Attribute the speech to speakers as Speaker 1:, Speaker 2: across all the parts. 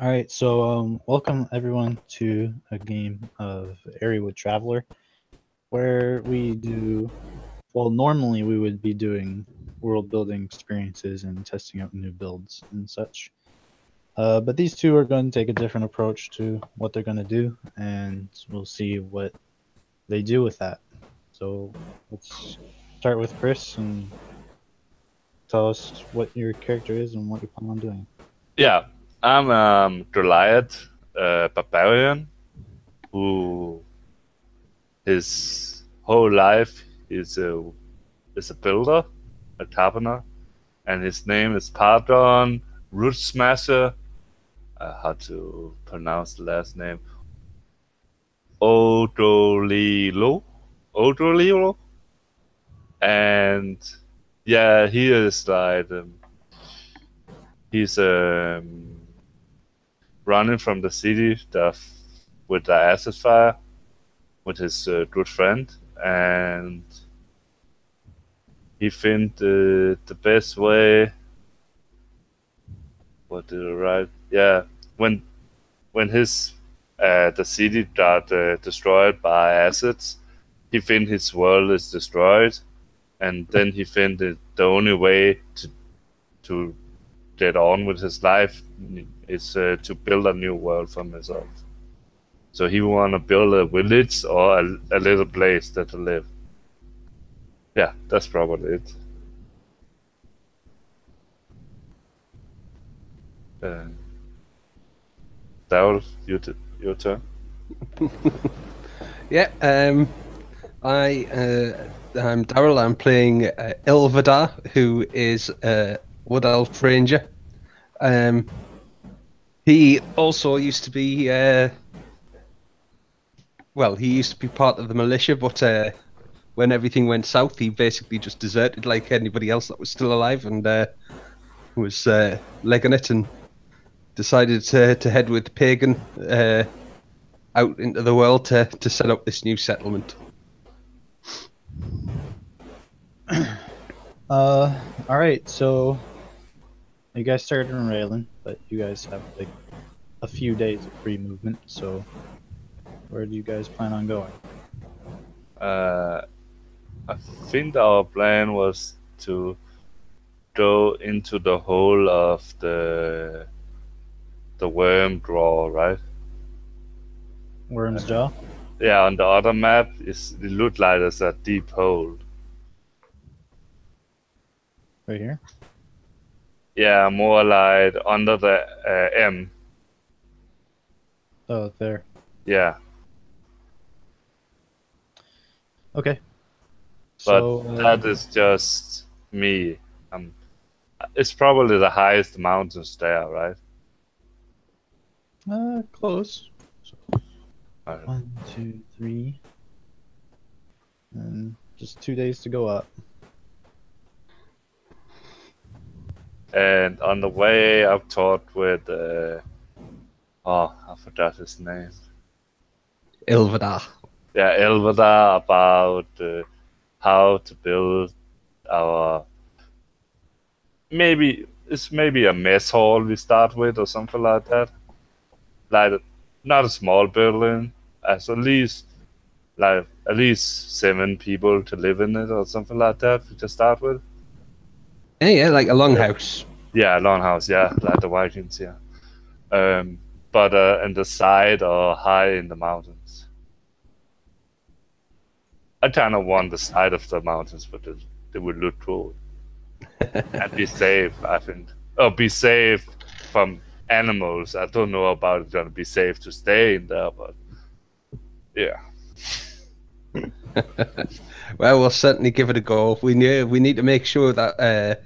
Speaker 1: All right, so welcome everyone to a game of Airewood Traveler, where we do. Well, normally we would be doing world building experiences and testing out new builds and such. But these two are going to take a different approach to what they're going to do, and we'll see what they do with that. So let's start with Chris and tell us what your character is and what you plan on doing.
Speaker 2: Yeah, I'm Goliath, barbarian, who his whole life is a builder, a carpenter, and his name is Pagun Root Smasher. How to pronounce the last name? Odolilo, Odolilo, and yeah, he is like he's running from the city with the acid fire with his good friend, and he found the best way. What did I write? Yeah, when his the city got destroyed by acids, he found his world is destroyed, and then he found the only way to get on with his life is to build a new world for himself. So he want to build a village or a little place that to live. Yeah, that's probably it. Uh, Daryl, your turn.
Speaker 3: Yeah, I'm Daryl. I'm playing Ilvader, who is a Wood Elf Ranger. He also used to be, he used to be part of the militia, but when everything went south, he basically just deserted like anybody else that was still alive and was legging it and decided to head with Pagun out into the world to set up this new settlement.
Speaker 1: All right, so you guys started in Raylan, but you guys have like a few days of free movement, so where do you guys plan on going?
Speaker 2: I think our plan was to go into the hole of the worm draw, right?
Speaker 1: Worm's Jaw?
Speaker 2: Yeah, on the other map, it looked like there's a deep hole.
Speaker 1: Right here?
Speaker 2: Yeah, more like under the M.
Speaker 1: Oh, there.
Speaker 2: Yeah,
Speaker 1: Okay.
Speaker 2: but
Speaker 1: So,
Speaker 2: that is just me. Um, it's probably the highest mountains there, right?
Speaker 1: close. So,
Speaker 2: Uh,
Speaker 1: 1, 2, 3, and just 2 days to go up.
Speaker 2: And on the way, I've talked with I forgot his name.
Speaker 3: Ilvader.
Speaker 2: Yeah, Ilvader about how to build our maybe a mess hall we start with or something like that. Like not a small building, as at least 7 people to live in it or something like that to start with.
Speaker 3: Yeah, like a longhouse.
Speaker 2: Yeah, longhouse, yeah, like the Vikings, yeah. But in the side or high in the mountains. I kind of want the side of the mountains, but it would look cool and be safe. I think. Oh, be safe from animals. I don't know about it gonna be safe to stay in there, but yeah.
Speaker 3: Well, we'll certainly give it a go. We need to make sure that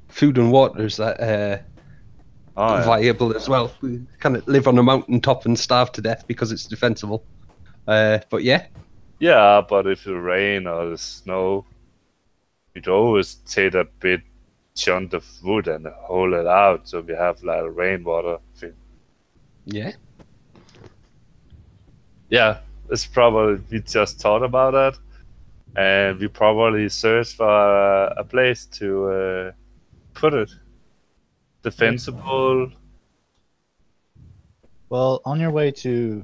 Speaker 3: food and water is
Speaker 2: Oh yeah.
Speaker 3: viable as well. We can't live on a mountain top and starve to death because it's defensible. But yeah,
Speaker 2: Yeah, but if it rain or the snow, you'd always take a bit chunk of wood and hold it out so we have like rainwater thing.
Speaker 3: yeah.
Speaker 2: Yeah, it's probably we just thought about that, and we probably searched for a place to put it. Defensible,
Speaker 1: Well, on your way to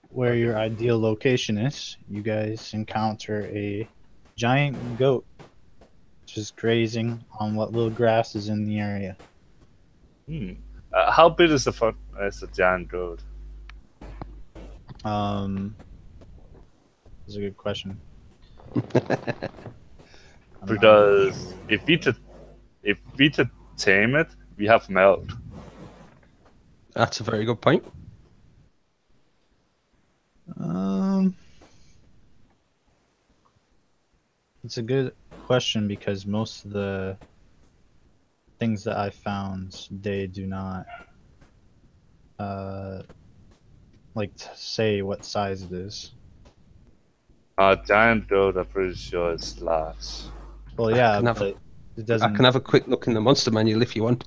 Speaker 1: where your ideal location is, you guys encounter a giant goat just grazing on what little grass is in the area.
Speaker 2: How big is the giant goat?
Speaker 1: That's a good question. I'm not
Speaker 2: Because
Speaker 1: sure.
Speaker 2: if we to tame it, we have milk.
Speaker 3: That's a very good point.
Speaker 1: It's a good question because most of the things that I found, they do not like to say what size it is.
Speaker 2: A giant goat, I'm pretty sure it's large.
Speaker 1: Well, yeah,
Speaker 3: can have
Speaker 1: but it
Speaker 3: I
Speaker 1: doesn't.
Speaker 3: can have a quick look in the monster manual if you want.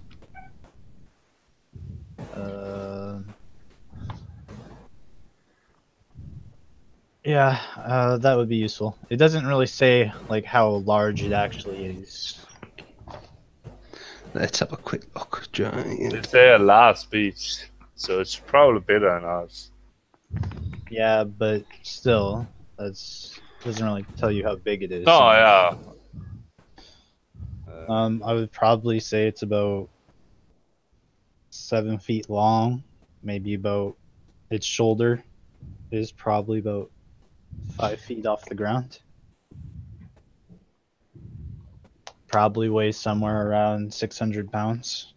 Speaker 1: Yeah, that would be useful. It doesn't really say like how large it actually is.
Speaker 3: Let's have a quick look. Giant.
Speaker 2: They say a large beach, so it's probably bigger than us.
Speaker 1: Yeah, but still, that's doesn't really tell you how big it is.
Speaker 2: Oh yeah.
Speaker 1: I would probably say it's about 7 feet long, maybe about its shoulder is probably about 5 feet off the ground. Probably weighs somewhere around 600 pounds.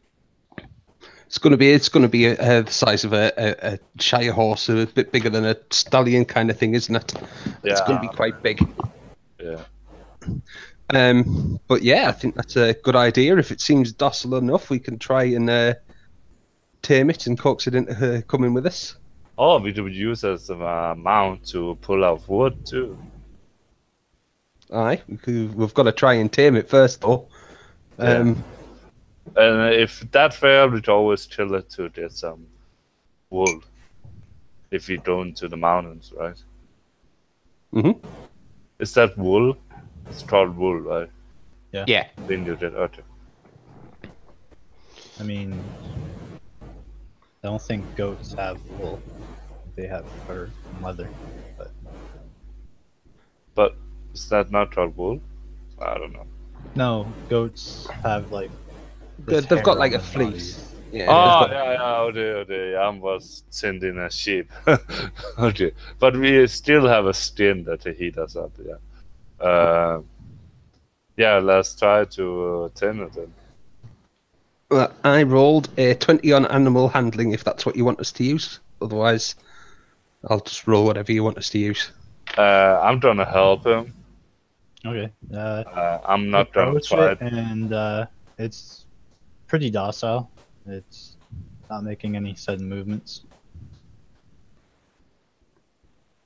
Speaker 3: It's going to be the size of a shire horse, a bit bigger than a stallion kind of thing, isn't it? It's
Speaker 2: Yeah.
Speaker 3: going to be quite big.
Speaker 2: Yeah.
Speaker 3: But yeah, I think that's a good idea. If it seems docile enough, we can try and tame it and coax it into coming with us.
Speaker 2: Or we could use it as a mount to pull out wood too.
Speaker 3: Aye, we've got to try and tame it first, though.
Speaker 2: Yeah. And if that fails, we'd always kill it to get some wool. If we go into the mountains, right?
Speaker 3: Mm-hmm.
Speaker 2: Is that wool? It's called wool, right?
Speaker 3: Yeah.
Speaker 2: Then you did, okay.
Speaker 1: I mean, I don't think goats have wool. They have fur and leather.
Speaker 2: But is that not called wool? I don't know.
Speaker 1: No, goats have like this
Speaker 3: They've got
Speaker 1: hair
Speaker 3: like
Speaker 1: on
Speaker 3: a
Speaker 1: their
Speaker 3: fleece.
Speaker 1: bodies.
Speaker 3: Yeah.
Speaker 2: Oh,
Speaker 3: they've got-
Speaker 2: okay. I was sending a sheep. Okay. But we still have a skin that heat us up, yeah. Yeah, let's try to tame it then.
Speaker 3: Well, I rolled a 20 on animal handling if that's what you want us to use. Otherwise, I'll just roll whatever you want us to use.
Speaker 2: I'm gonna help him.
Speaker 1: Okay.
Speaker 2: I'm not gonna
Speaker 1: Approach
Speaker 2: try
Speaker 1: it, and it's pretty docile. It's not making any sudden movements.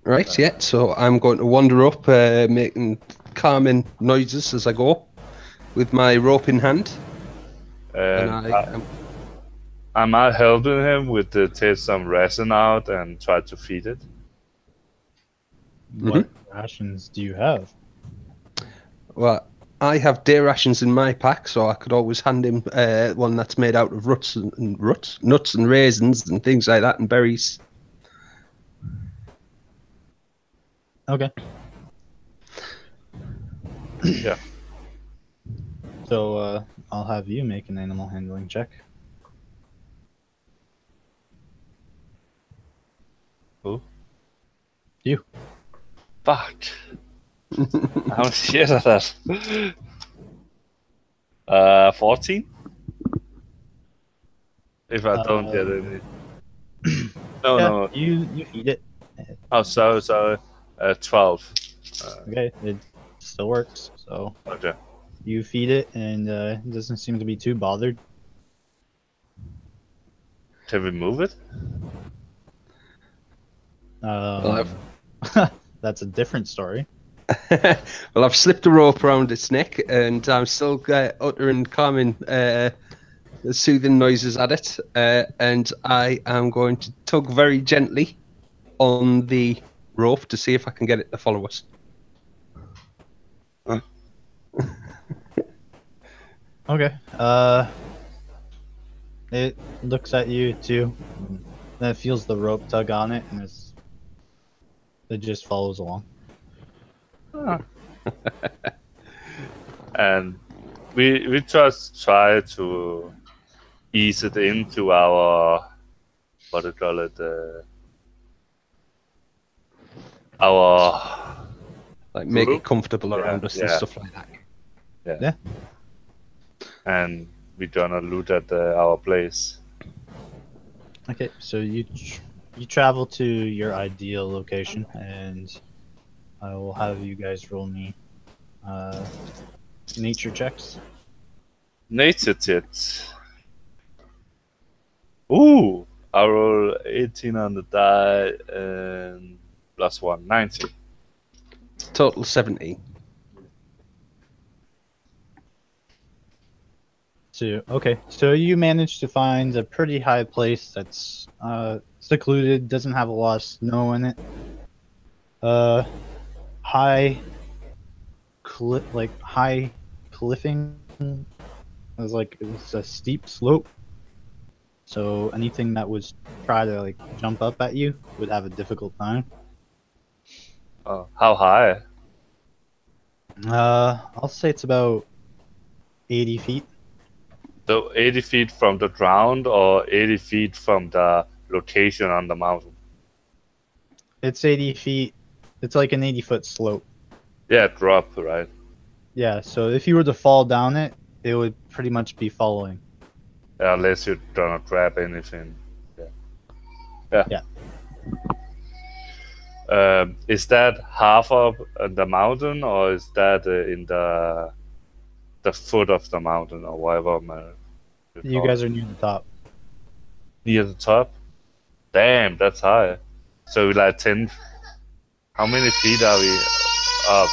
Speaker 3: Right, yeah. So I'm going to wander up, making calming noises as I go, with my rope in hand.
Speaker 2: And am I helping him with the take some resin out and try to feed it?
Speaker 1: What rations do you have?
Speaker 3: Well, I have day rations in my pack, so I could always hand him one that's made out of nuts and raisins and things like that, and berries.
Speaker 1: Okay.
Speaker 2: Yeah.
Speaker 1: So I'll have you make an animal handling check.
Speaker 2: Who?
Speaker 1: You.
Speaker 2: Fuck. I'm shit at that. 14? If I don't get any. No,
Speaker 1: Yeah,
Speaker 2: no.
Speaker 1: You feed it.
Speaker 2: Oh, sorry. 12.
Speaker 1: Okay, it still works. So
Speaker 2: Okay.
Speaker 1: you feed it, and it doesn't seem to be too bothered.
Speaker 2: Can we move it?
Speaker 1: That's a different story.
Speaker 3: Well, I've slipped a rope around its neck, and I'm still uttering calming, soothing noises at it. And I am going to tug very gently on the rope to see if I can get it to follow us.
Speaker 1: Okay. It looks at you too. Then it feels the rope tug on it, and it just follows along.
Speaker 2: Ah. And we just try to ease it into our what do you call it? Our
Speaker 3: Like make
Speaker 2: group?
Speaker 3: it comfortable around
Speaker 2: Yeah,
Speaker 3: us and
Speaker 2: yeah.
Speaker 3: stuff like that.
Speaker 1: Yeah.
Speaker 2: And we gonna loot at our place.
Speaker 1: Okay, so you travel to your ideal location, and I will have you guys roll me nature checks.
Speaker 2: Nature tit. Ooh! I roll 18 on the die and plus 1, 19.
Speaker 3: Total 70.
Speaker 1: So you managed to find a pretty high place that's secluded, doesn't have a lot of snow in it. High cliffing. It's a steep slope. So anything that was try to like jump up at you would have a difficult time.
Speaker 2: Oh, how high?
Speaker 1: I'll say it's about 80 feet.
Speaker 2: So 80 feet from the ground or 80 feet from the location on the mountain?
Speaker 1: It's 80 feet. It's like an 80-foot slope.
Speaker 2: Yeah, drop, right?
Speaker 1: Yeah, so if you were to fall down it, it would pretty much be following.
Speaker 2: Yeah, unless you don't grab anything. Yeah. Is that half of the mountain, or is that in the foot of the mountain, or whatever?
Speaker 1: You guys are near the top.
Speaker 2: Near the top? Damn, that's high. So like 10. How many feet are we up?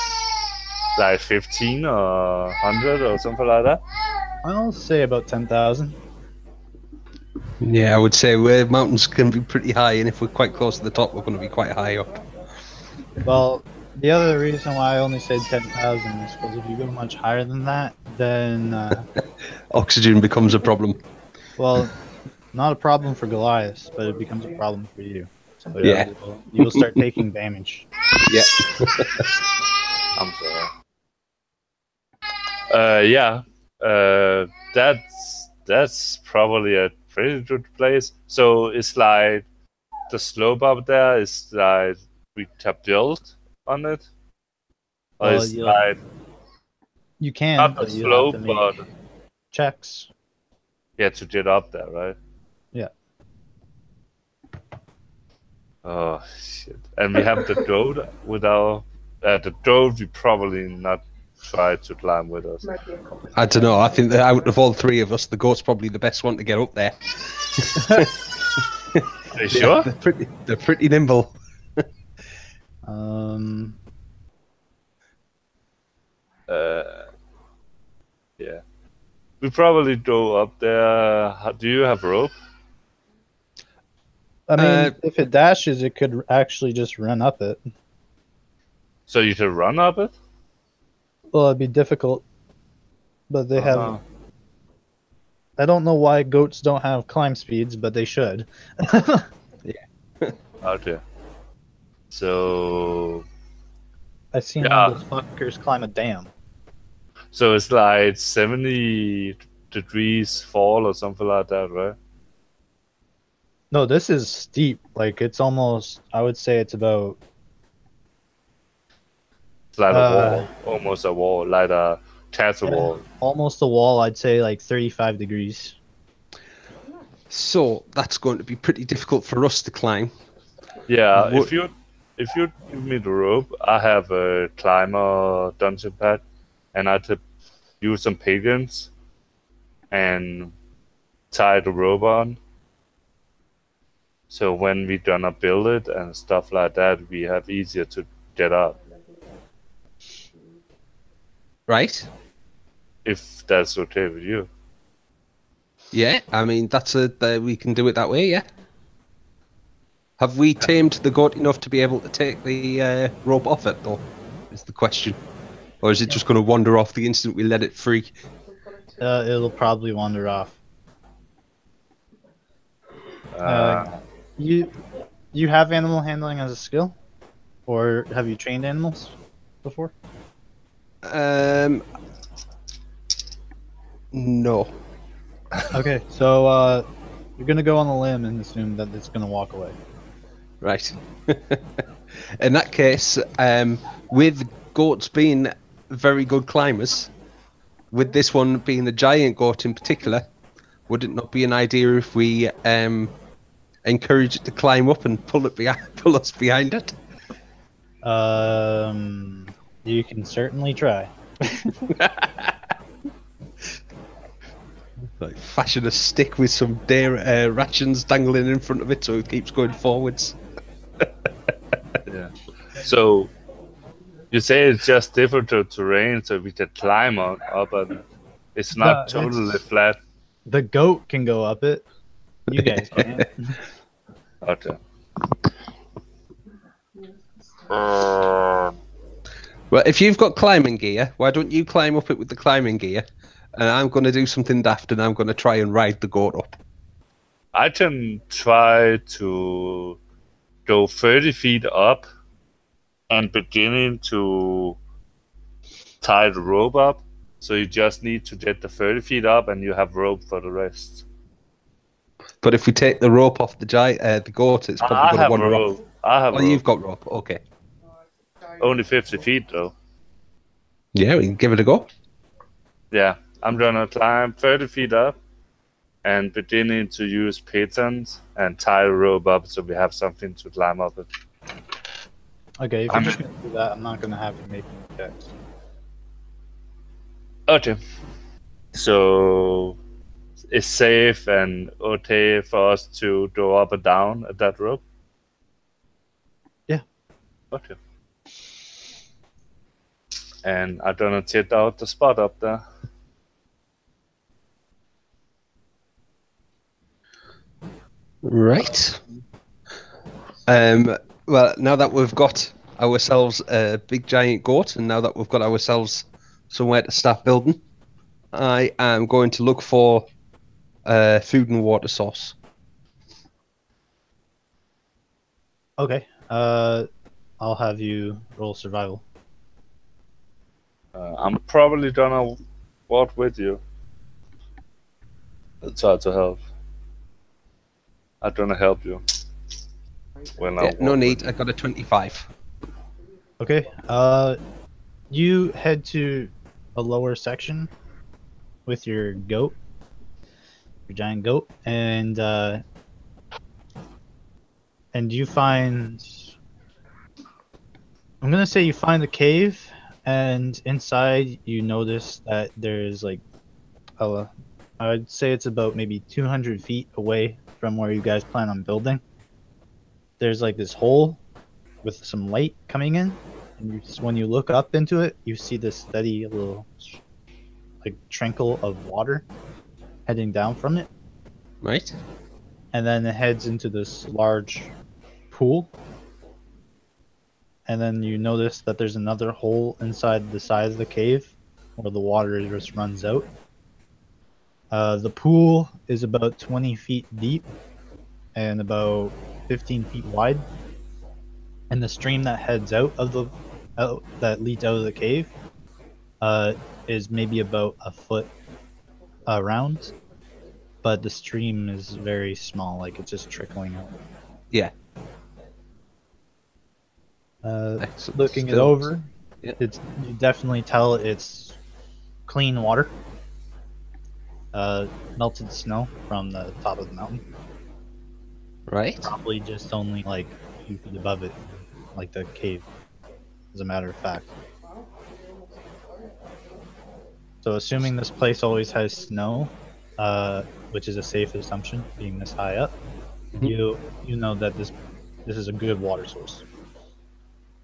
Speaker 2: Like 15 or 100 or something like that?
Speaker 1: I'll say about 10,000.
Speaker 3: Yeah, I would say where mountains can be pretty high, and if we're quite close to the top, we're going to be quite high up.
Speaker 1: Well, the other reason why I only said 10,000 is because if you go much higher than that, then
Speaker 3: Oxygen becomes a problem.
Speaker 1: well, not a problem for Goliath, but it becomes a problem for you. So
Speaker 3: Yeah.
Speaker 1: you'll start taking damage.
Speaker 3: Yeah.
Speaker 2: I'm sorry. Yeah. That's probably a pretty good place. So it's like the slope up there is like we have built on it, or
Speaker 1: Well,
Speaker 2: it's like
Speaker 1: you can,
Speaker 2: not the
Speaker 1: but you have to
Speaker 2: slope,
Speaker 1: make
Speaker 2: but
Speaker 1: checks.
Speaker 2: yeah, to get up there, right?
Speaker 1: Yeah.
Speaker 2: Oh shit! And we have the goat with our the goat. We probably not try to climb with us.
Speaker 3: I don't know. I think that out of all three of us, the goat's probably the best one to get up there.
Speaker 2: Are you sure?
Speaker 3: They're pretty nimble.
Speaker 2: Yeah. We probably go up there. Do you have rope?
Speaker 1: I mean, if it dashes, it could actually just run up it.
Speaker 2: So you can run up it?
Speaker 1: Well, it'd be difficult, but they have. I don't know why goats don't have climb speeds, but they should.
Speaker 2: Okay. So
Speaker 1: I've seen one of those fuckers climb a dam.
Speaker 2: So it's like 70 degrees fall or something like that, right?
Speaker 1: No, this is steep. Like, it's almost, I would say it's about...
Speaker 2: It's like a wall, almost a wall, like a castle wall.
Speaker 1: Almost a wall, I'd say like 35 degrees.
Speaker 3: So that's going to be pretty difficult for us to climb.
Speaker 2: Yeah, if you give me the rope, I have a climber dungeon pad, and I could use some pagans and tie the rope on. So when we gonna build it and stuff like that, we have easier to get up.
Speaker 3: Right.
Speaker 2: If that's okay with you.
Speaker 3: Yeah, I mean we can do it that way. Yeah. Have we tamed the goat enough to be able to take the rope off it, though? Is the question, or is it just going to wander off the instant we let it free?
Speaker 1: It'll probably wander off. you have animal handling as a skill, or have you trained animals before?
Speaker 3: No.
Speaker 1: Okay, so you're gonna go on a limb and assume that it's gonna walk away.
Speaker 3: Right. In that case, with goats being very good climbers, with this one being the giant goat in particular, would it not be an idea if we encourage it to climb up and pull us behind it?
Speaker 1: You can certainly try.
Speaker 3: Like fashion a stick with some dairy rations dangling in front of it so it keeps going forwards.
Speaker 2: Yeah. So you say it's just difficult terrain, so we can climb up, and it's not totally flat.
Speaker 1: The goat can go up it. You guys can't.
Speaker 2: Okay.
Speaker 3: Well, if you've got climbing gear, why don't you climb up it with the climbing gear? And I'm going to do something daft, and I'm going to try and ride the goat up.
Speaker 2: I can try to go 30 feet up and beginning to tie the rope up. So you just need to get the 30 feet up, and you have rope for the rest.
Speaker 3: But if we take the rope off the goat, it's probably going to wander off.
Speaker 2: I have rope.
Speaker 3: You've got rope. Okay.
Speaker 2: Only 50 feet, though.
Speaker 3: Yeah, we can give it a go.
Speaker 2: Yeah, I'm gonna climb 30 feet up and beginning to use pitons and tie the rope up so we have something to climb up it.
Speaker 1: Okay, if you're just gonna do that, I'm not gonna have you make any checks.
Speaker 2: Okay. So it's safe and okay for us to go up and down at that rope?
Speaker 1: Yeah.
Speaker 2: Okay. And I'm gonna check out the spot up there.
Speaker 3: Right. Well, now that we've got ourselves a big giant goat, and now that we've got ourselves somewhere to start building, I am going to look for food and water source.
Speaker 1: Okay. I'll have you roll survival.
Speaker 2: I'm probably gonna walk with you. I'll try to help. I'm gonna help you.
Speaker 3: No need. I got a 25.
Speaker 1: Okay. You head to a lower section with your goat, your giant goat, and you find. I'm gonna say you find a cave, and inside you notice that there's like, I'd say it's about maybe 200 feet away from where you guys plan on building. There's like this hole with some light coming in, and when you look up into it, you see this steady little like trickle of water heading down from it.
Speaker 3: Right.
Speaker 1: And then it heads into this large pool. And then you notice that there's another hole inside the side of the cave where the water just runs out. The pool is about 20 feet deep and about 15 feet wide. And the stream that heads that leads out of the cave is maybe about a foot around. But the stream is very small, like it's just trickling out.
Speaker 3: Yeah.
Speaker 1: Looking it over, you definitely tell it's clean water. Melted snow from the top of the mountain.
Speaker 3: Right.
Speaker 1: Probably just only like a few feet above it, like the cave, as a matter of fact. So assuming this place always has snow, which is a safe assumption, being this high up, you know that this is a good water source.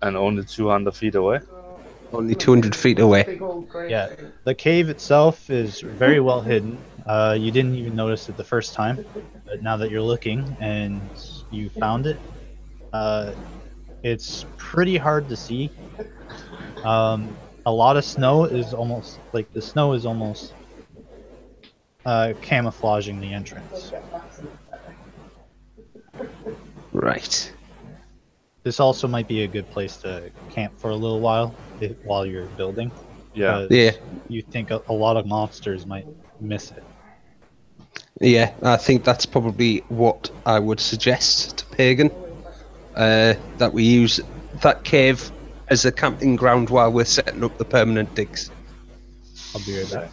Speaker 2: And only 200 feet away?
Speaker 3: Only 200 feet away.
Speaker 1: Yeah, the cave itself is very well hidden. You didn't even notice it the first time, but now that you're looking and you found it, it's pretty hard to see. A lot of snow is almost camouflaging the entrance.
Speaker 3: Right.
Speaker 1: This also might be a good place to camp for a little while while you're building.
Speaker 2: Yeah.
Speaker 3: Yeah.
Speaker 1: You think a lot of monsters might miss it.
Speaker 3: Yeah, I think that's probably what I would suggest to Pagan. That we use that cave as a camping ground while we're setting up the permanent digs.
Speaker 1: I'll be right back.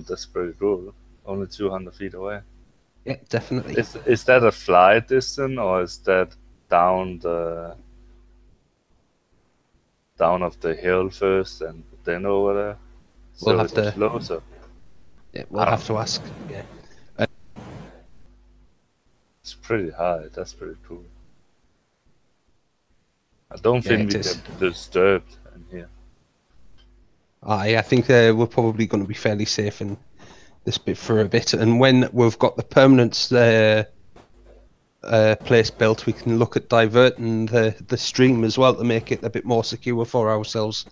Speaker 2: That's pretty cool. Only 200 feet away.
Speaker 3: Yeah, definitely.
Speaker 2: Is that a fly distance, or is that down of the hill first and then over there?
Speaker 3: We'll
Speaker 2: So
Speaker 3: have
Speaker 2: it's
Speaker 3: to-
Speaker 2: closer.
Speaker 3: Yeah, we'll have to ask. Yeah.
Speaker 2: It's pretty high. That's pretty cool. I don't think
Speaker 3: it
Speaker 2: we
Speaker 3: is.
Speaker 2: get disturbed in here.
Speaker 3: I think we're probably going to be fairly safe in this bit for a bit, and when we've got the permanent place built, we can look at diverting the stream as well to make it a bit more secure for ourselves.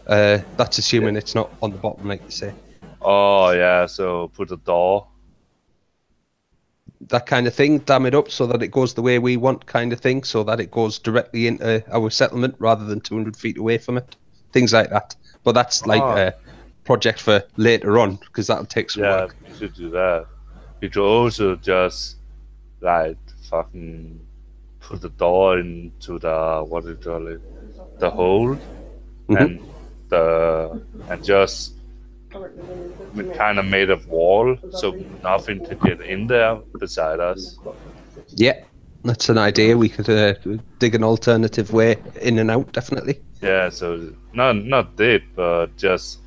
Speaker 3: That's assuming it's not on the bottom, like you say.
Speaker 2: Oh yeah, so put a door.
Speaker 3: That kind of thing, dam it up so that it goes the way we want, kind of thing, so that it goes directly into our settlement rather than 200 feet away from it. Things like that. But that's like a project for later on, because that'll take some
Speaker 2: Yeah,
Speaker 3: work.
Speaker 2: we should do that. We could also just like fucking put the door into the what do you call it? The hole, and just kind of made a wall so nothing could get in there beside us.
Speaker 3: Yeah, that's an idea. We could dig an alternative way in and out, definitely.
Speaker 2: Yeah, so not dead, but just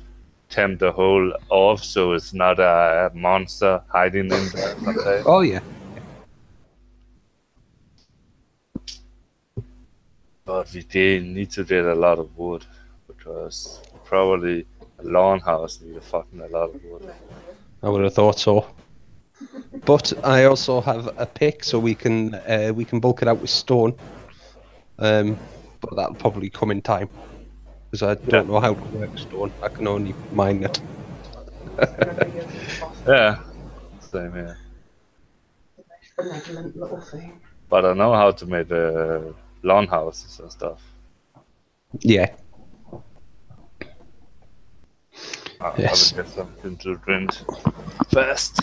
Speaker 2: tempt the hole off so it's not a monster hiding in there someday.
Speaker 3: Oh, yeah.
Speaker 2: But we did need to get a lot of wood, because probably a lawn house needs fucking a lot of wood.
Speaker 3: I would have thought so. But I also have a pick, so we can bulk it out with stone. But that'll probably come in time, because I don't know how to work stone. I can only mine it.
Speaker 2: Yeah, same here. But I know how to make lawn houses and stuff.
Speaker 3: Yeah.
Speaker 2: I
Speaker 3: Yes.
Speaker 2: will get something to drink fast.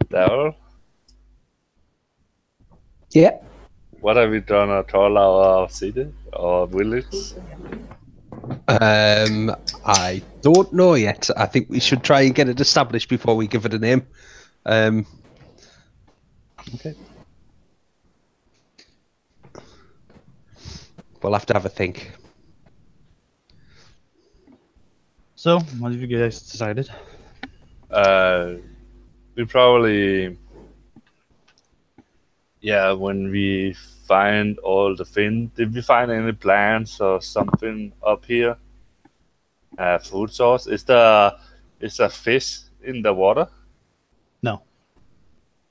Speaker 2: Daryl,
Speaker 3: Yeah.
Speaker 2: what have we done at all our city or village?
Speaker 3: I don't know yet. I think we should try and get it established before we give it a name. Okay. We'll have to have a think.
Speaker 1: So, what have you guys decided?
Speaker 2: We probably, when we find all the things, did we find any plants or something up here? Food source. Is there fish in the water?
Speaker 1: No.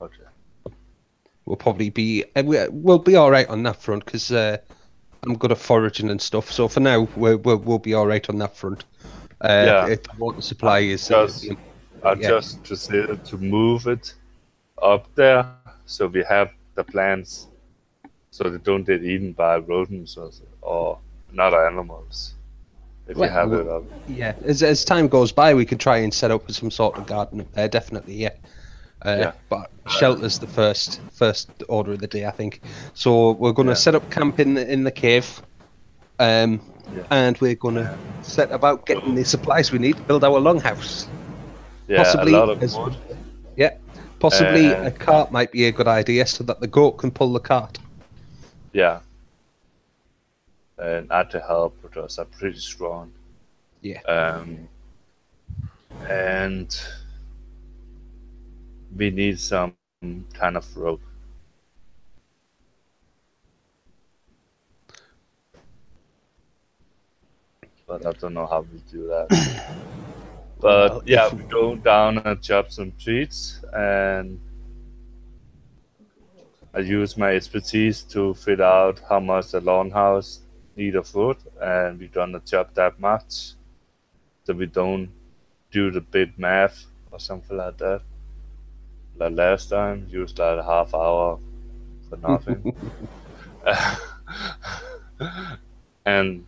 Speaker 2: Okay.
Speaker 3: We'll probably be we'll be all right on that front, because I'm good at foraging and stuff. So for now, we'll be all right on that front. If the water supply is
Speaker 2: just decided to move it up there so we have the plants so they don't get eaten by rodents or other animals. If you have it up.
Speaker 3: Yeah, as time goes by, we could try and set up some sort of garden up there. Definitely, yeah. But shelter's the first order of the day, I think. So we're going to set up camp in the cave, and we're going to set about getting the supplies we need to build our longhouse.
Speaker 2: Yeah,
Speaker 3: Possibly
Speaker 2: a lot of wood.
Speaker 3: Yeah, possibly a cart might be a good idea, so that the goat can pull the cart.
Speaker 2: Yeah. And not to help, because I'm pretty strong.
Speaker 3: Yeah.
Speaker 2: And we need some kind of rope. but I don't know how we do that. But
Speaker 1: Well,
Speaker 2: yeah,
Speaker 1: if-
Speaker 2: we go down and chop some trees, and I use my expertise to figure out how much the longhouse need of wood, and we're gonna chop that much, so we don't do the big math or something like that. Like last time, used like a half hour for nothing. And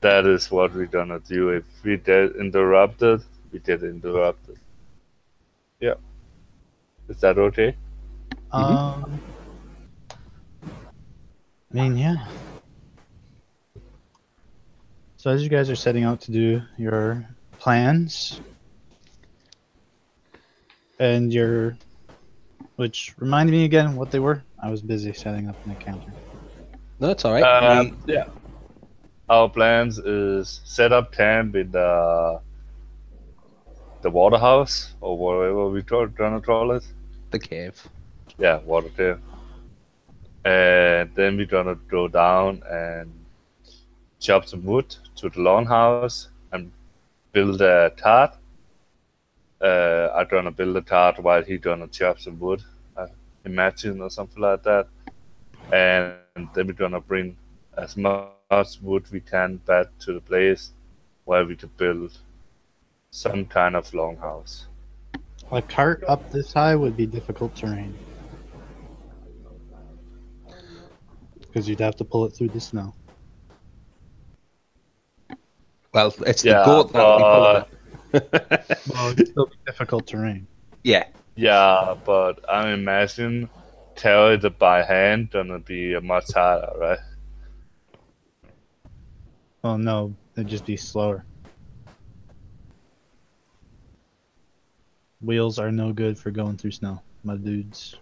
Speaker 2: that is what we're gonna do. If we get interrupted, we get interrupted. Yeah. Is that okay?
Speaker 1: I mean, yeah. So as you guys are setting out to do your plans, and which reminded me again what they were. I was busy setting up an encounter.
Speaker 3: No, that's all right.
Speaker 2: Yeah. Our plans is set up camp in the water house or whatever we gonna call it.
Speaker 3: The cave.
Speaker 2: Yeah, water cave. And then we're gonna go down and chop some wood to the longhouse and build a cart. I'm gonna build a cart while he gonna chop some wood, I imagine, or something like that. And then we're gonna bring as much wood we can back to the place where we could build some kind of longhouse.
Speaker 1: A cart up this high would be difficult terrain. Because you'd have to pull it through the snow.
Speaker 3: Well, it's the
Speaker 2: Yeah,
Speaker 3: goat that'll be pulling it.
Speaker 1: Well, it'd still be difficult terrain.
Speaker 3: Yeah.
Speaker 2: Yeah, but I imagine carry it by hand gonna be much harder, right?
Speaker 1: Well, no, it'd just be slower. Wheels are no good for going through snow, my dudes.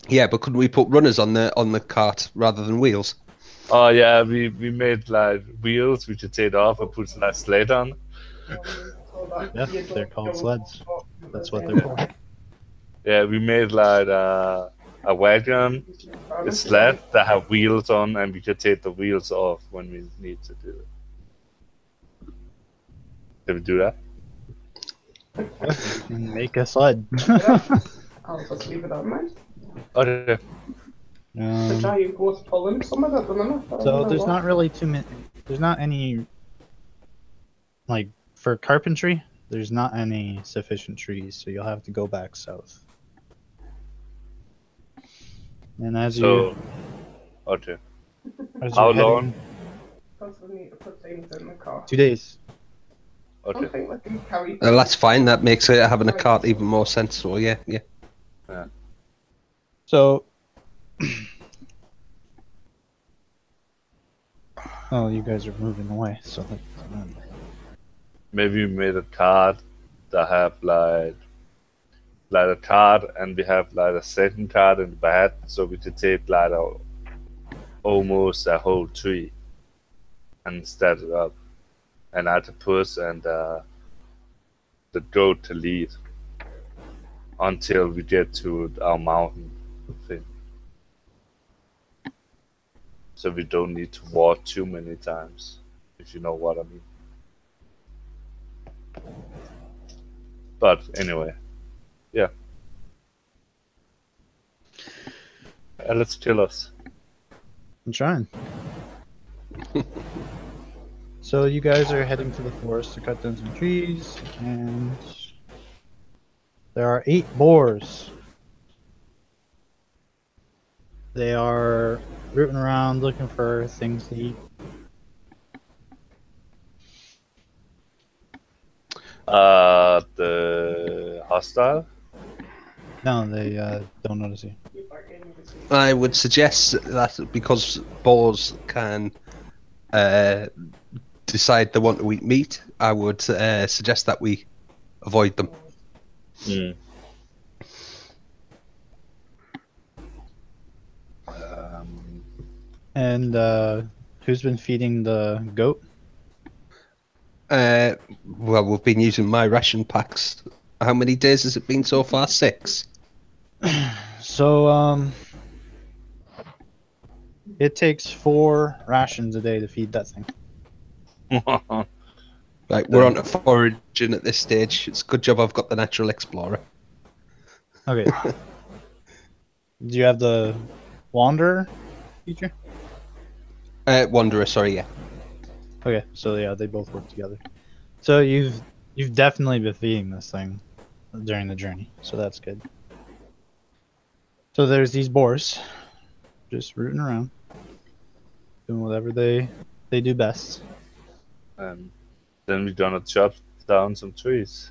Speaker 3: Yeah, but couldn't we put runners on the cart rather than wheels?
Speaker 2: Oh yeah, we made like wheels we could take off and put like sled on.
Speaker 1: Yeah, they're called sleds. That's what they're for.
Speaker 2: Yeah, we made like a wagon, a sled that have wheels on, and we could take the wheels off when we need to do it. Can we do that?
Speaker 1: And make a sled.
Speaker 4: I'll just leave it on there.
Speaker 2: Okay.
Speaker 4: Which are you both pulling some of it at the minute?
Speaker 1: So there's not really too many. There's not any, like, for carpentry. There's not any sufficient trees, so you'll have to go back south. And as
Speaker 2: So, okay.
Speaker 1: as
Speaker 2: How
Speaker 1: you're heading-
Speaker 2: long?
Speaker 4: Because we need to put things in the car.
Speaker 1: 2 days.
Speaker 4: I don't
Speaker 2: Okay.
Speaker 4: think we can carry.
Speaker 3: That's fine. That makes having a cart even more sense. So yeah.
Speaker 1: So. Oh, you guys are moving away, so that's.
Speaker 2: Maybe we made a card that have like a card, and we have like a second card in the back, so we could take like almost a whole tree and start it up, and add the puss and the goat to lead until we get to our mountain thing. So we don't need to walk too many times, if you know what I mean. But anyway, yeah. Let's kill us.
Speaker 1: I'm trying. So you guys are heading to the forest to cut down some trees, and there are 8 boars. They are rooting around looking for things to eat.
Speaker 2: The hostile.
Speaker 1: No, they don't notice you.
Speaker 3: I would suggest that because boars can decide they want to eat meat, I would suggest that we avoid them.
Speaker 2: Mm.
Speaker 1: And who's been feeding the goat?
Speaker 3: Well, we've been using my ration packs. How many days has it been so far? 6.
Speaker 1: So it takes 4 rations a day to feed that thing.
Speaker 3: Right, we're on to foraging at this stage. It's a good job I've got the natural explorer.
Speaker 1: Okay. Do you have the Wanderer feature?
Speaker 3: Wanderer, sorry, yeah.
Speaker 1: Okay, so yeah, they both work together. So you've definitely been feeding this thing during the journey, so that's good. So there's these boars, just rooting around, doing whatever they do best.
Speaker 2: And then we're gonna chop down some trees.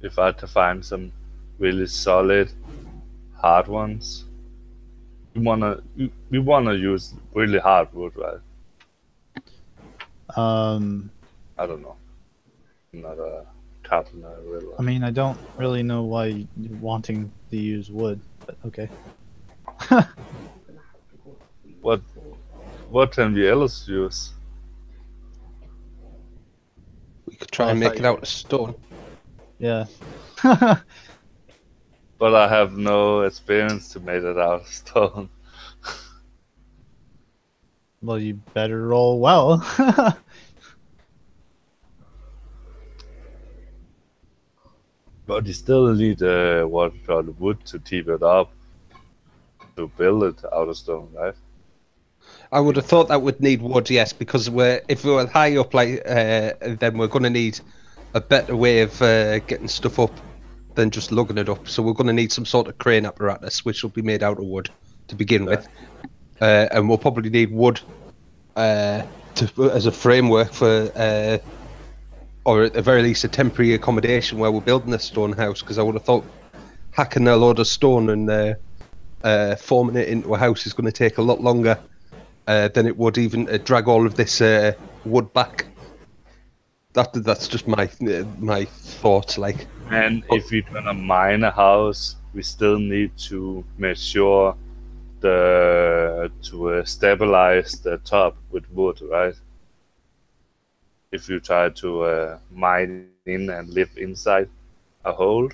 Speaker 2: If I had to find some really solid, hard ones, we wanna use really hard wood, right? I don't know. I'm not a carpenter, really.
Speaker 1: I mean, I don't really know why you're wanting to use wood, but okay.
Speaker 2: What can we else use?
Speaker 3: We could try
Speaker 1: Oh,
Speaker 3: and
Speaker 1: I
Speaker 3: make
Speaker 1: thought
Speaker 3: it
Speaker 1: you-
Speaker 3: out of stone.
Speaker 1: Yeah.
Speaker 2: But I have no experience to make it out of stone.
Speaker 1: Well, you better roll well.
Speaker 2: But you still need what you call wood to keep it up, to build it out of stone, right?
Speaker 3: I would have thought that would need wood, yes, because if we were high up, like then we're going to need a better way of getting stuff up than just lugging it up. So we're going to need some sort of crane apparatus, which will be made out of wood to begin with, and we'll probably need wood as a framework for, or at the very least, a temporary accommodation where we're building a stone house. Because I would have thought hacking a load of stone and forming it into a house is going to take a lot longer than it would even drag all of this wood back. That's just my thoughts. Like,
Speaker 2: And if we're gonna mine a house, we still need to make sure to stabilize the top with wood, right? If you try to mine in and live inside a hole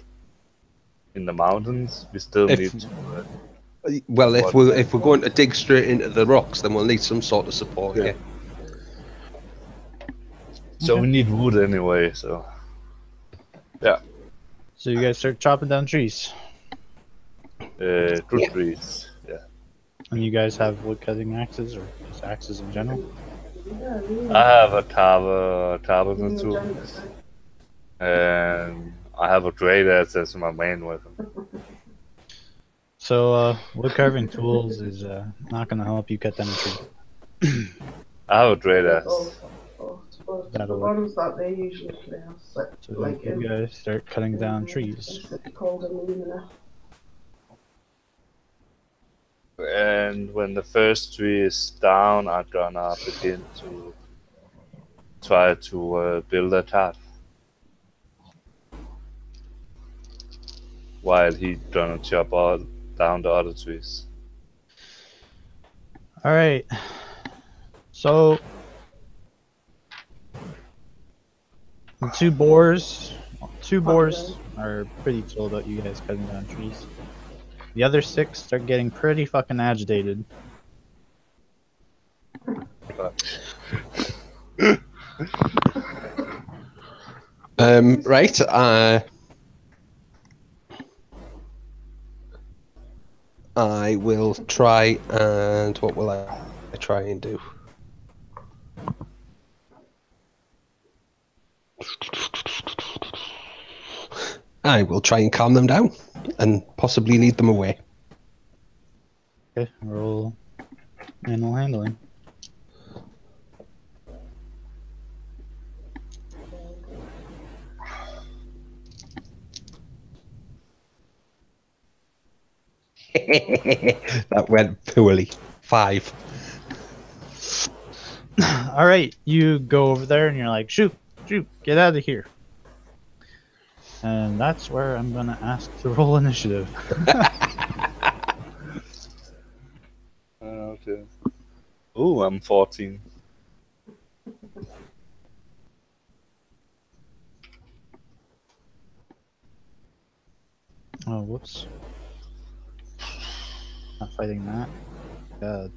Speaker 2: in the mountains, we still
Speaker 3: If-
Speaker 2: need to.
Speaker 3: well, if we're going to dig straight into the rocks, then we'll need some sort of support.
Speaker 2: Yeah.
Speaker 3: Yeah.
Speaker 2: So we need wood anyway. So yeah,
Speaker 1: So you guys start chopping down trees,
Speaker 2: good
Speaker 3: Yeah.
Speaker 2: trees. Yeah,
Speaker 1: and you guys have wood cutting axes or just axes in general.
Speaker 2: I have a carpenter too, and I have a great axe as my main weapon.
Speaker 1: So wood carving tools is not going to help you cut down a tree.
Speaker 2: I have a great axe.
Speaker 4: The
Speaker 1: That'll work.
Speaker 4: ones that they usually pronounce it
Speaker 1: So
Speaker 4: like
Speaker 1: you guys start cutting down trees.
Speaker 4: it's called alumina.
Speaker 2: And when the first tree is down, I'm gonna begin to try to build a path. While he gonna chop all down the other trees.
Speaker 1: All right. So the two boars are pretty chill about you guys cutting down trees. The other six start getting pretty fucking agitated.
Speaker 3: Right. I will try and what will I try and do? I will try and calm them down and possibly lead them away.
Speaker 1: Okay, roll animal handling.
Speaker 3: That went poorly. 5.
Speaker 1: All right, you go over there and you're like, shoot, get out of here. And that's where I'm gonna ask to roll initiative.
Speaker 2: Okay. Ooh, I'm 14.
Speaker 1: Oh, whoops. Not fighting that. God.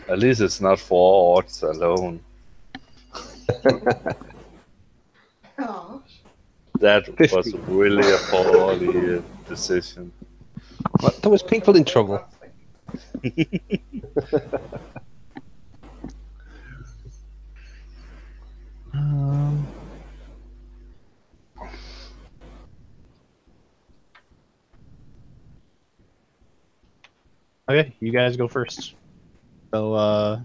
Speaker 2: At least it's not 4 odds alone.
Speaker 4: Gosh.
Speaker 2: That
Speaker 3: 50.
Speaker 2: was really a poorly decision.
Speaker 3: What? There was people in trouble.
Speaker 1: Okay, you guys go first. So,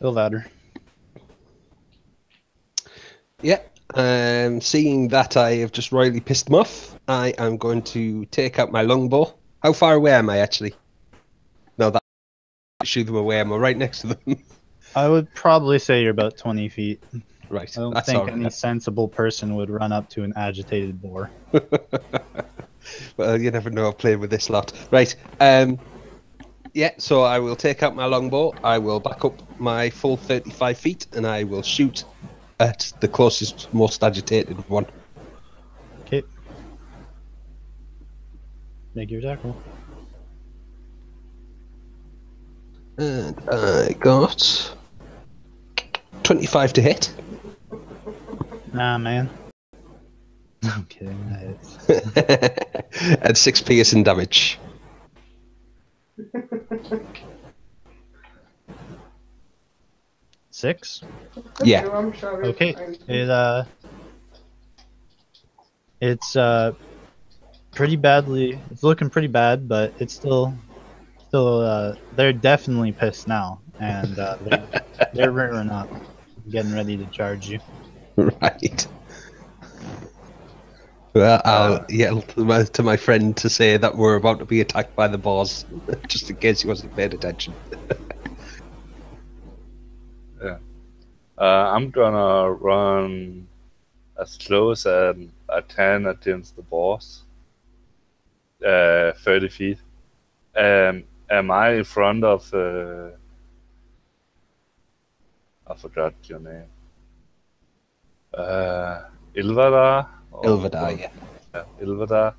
Speaker 1: Ilvader.
Speaker 3: Yeah. Seeing that I have just royally pissed them off, I am going to take out my longbow. How far away am I actually? No, that shoo them away. Am I right next to them?
Speaker 1: I would probably say you're about 20 feet.
Speaker 3: Right.
Speaker 1: I don't
Speaker 3: That's
Speaker 1: think
Speaker 3: all
Speaker 1: any
Speaker 3: right.
Speaker 1: sensible person would run up to an agitated boar.
Speaker 3: Well, you never know. I've played with this lot. Right. Yeah, so I will take out my longbow. I will back up my full 35 feet, and I will shoot at the closest, most agitated one.
Speaker 1: Okay. Make your attack roll.
Speaker 3: And I got 25 to hit.
Speaker 1: Nah, man. I'm kidding. That hits.
Speaker 3: And 6 piercing damage.
Speaker 1: Six?
Speaker 3: Yeah.
Speaker 4: I'm sure
Speaker 1: Okay. It's pretty badly. It's looking pretty bad, but it's still. They're definitely pissed now, and they're rearing up, getting ready to charge you.
Speaker 3: Right. Well, I'll yell to my friend to say that we're about to be attacked by the boars, just in case he wasn't paying attention.
Speaker 2: I'm gonna run as close as I can against the boss. 30 feet. Am I in front of... I forgot your name. Ilvader?
Speaker 3: Ilvader, yeah.
Speaker 2: Yeah, Ilvader.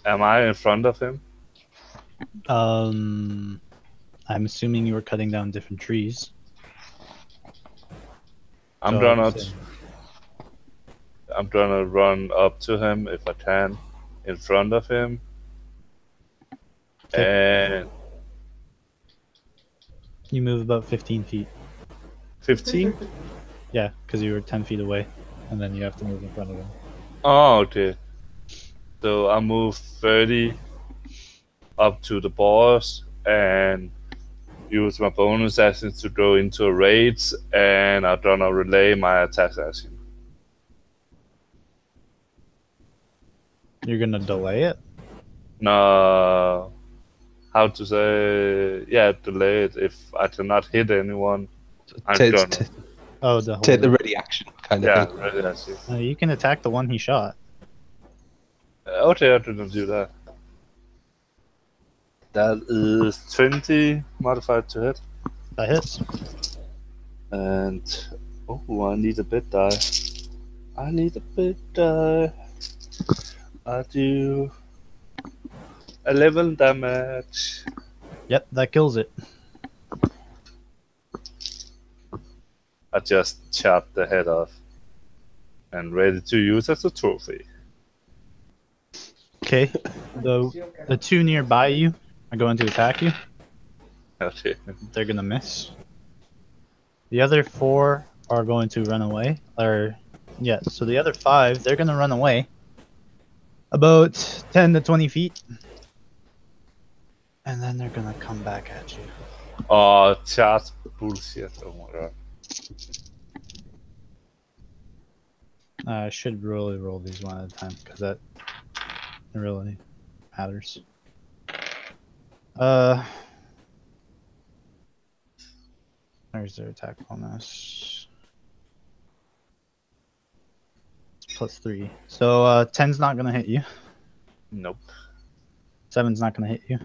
Speaker 2: Am I in front of him?
Speaker 1: I'm assuming you were cutting down different trees.
Speaker 2: I'm
Speaker 1: So
Speaker 2: gonna
Speaker 1: I'd say-
Speaker 2: I'm gonna run up to him if I can, in front of him, and
Speaker 1: You move about 15 feet.
Speaker 2: 15.
Speaker 1: Yeah, because you were 10 feet away, and then you have to move in front of them.
Speaker 2: Oh, okay. So I move 30 up to the boss and use my bonus actions to go into a rage, and I'm gonna relay my attack action.
Speaker 1: You're gonna delay it?
Speaker 2: No, how to say? Yeah, delay it. If I cannot hit anyone, I'm gonna.
Speaker 1: Oh, the
Speaker 3: Take the
Speaker 1: whole.
Speaker 3: ready action kind of
Speaker 2: Yeah,
Speaker 3: thing.
Speaker 2: ready action.
Speaker 1: You can attack the one he shot.
Speaker 2: Okay, I didn't do that. That is 20 modified to hit.
Speaker 1: That hits.
Speaker 2: And oh, I need a bit die. I need a bit die. I do 11 damage.
Speaker 1: Yep, that kills it.
Speaker 2: I just chopped the head off and ready to use as a trophy.
Speaker 1: Okay. The two nearby you are going to attack you.
Speaker 2: Okay.
Speaker 1: They're gonna miss. The other 4 are going to run away. Yeah, so the other 5, they're gonna run away. About 10 to 20 feet. And then they're gonna come back at you.
Speaker 2: Oh, charge bullshit. Oh my god.
Speaker 1: I should really roll these one at a time, because that really matters. There's their attack bonus. It's +3. So 10's not gonna hit you.
Speaker 2: Nope.
Speaker 1: 7's not gonna hit you.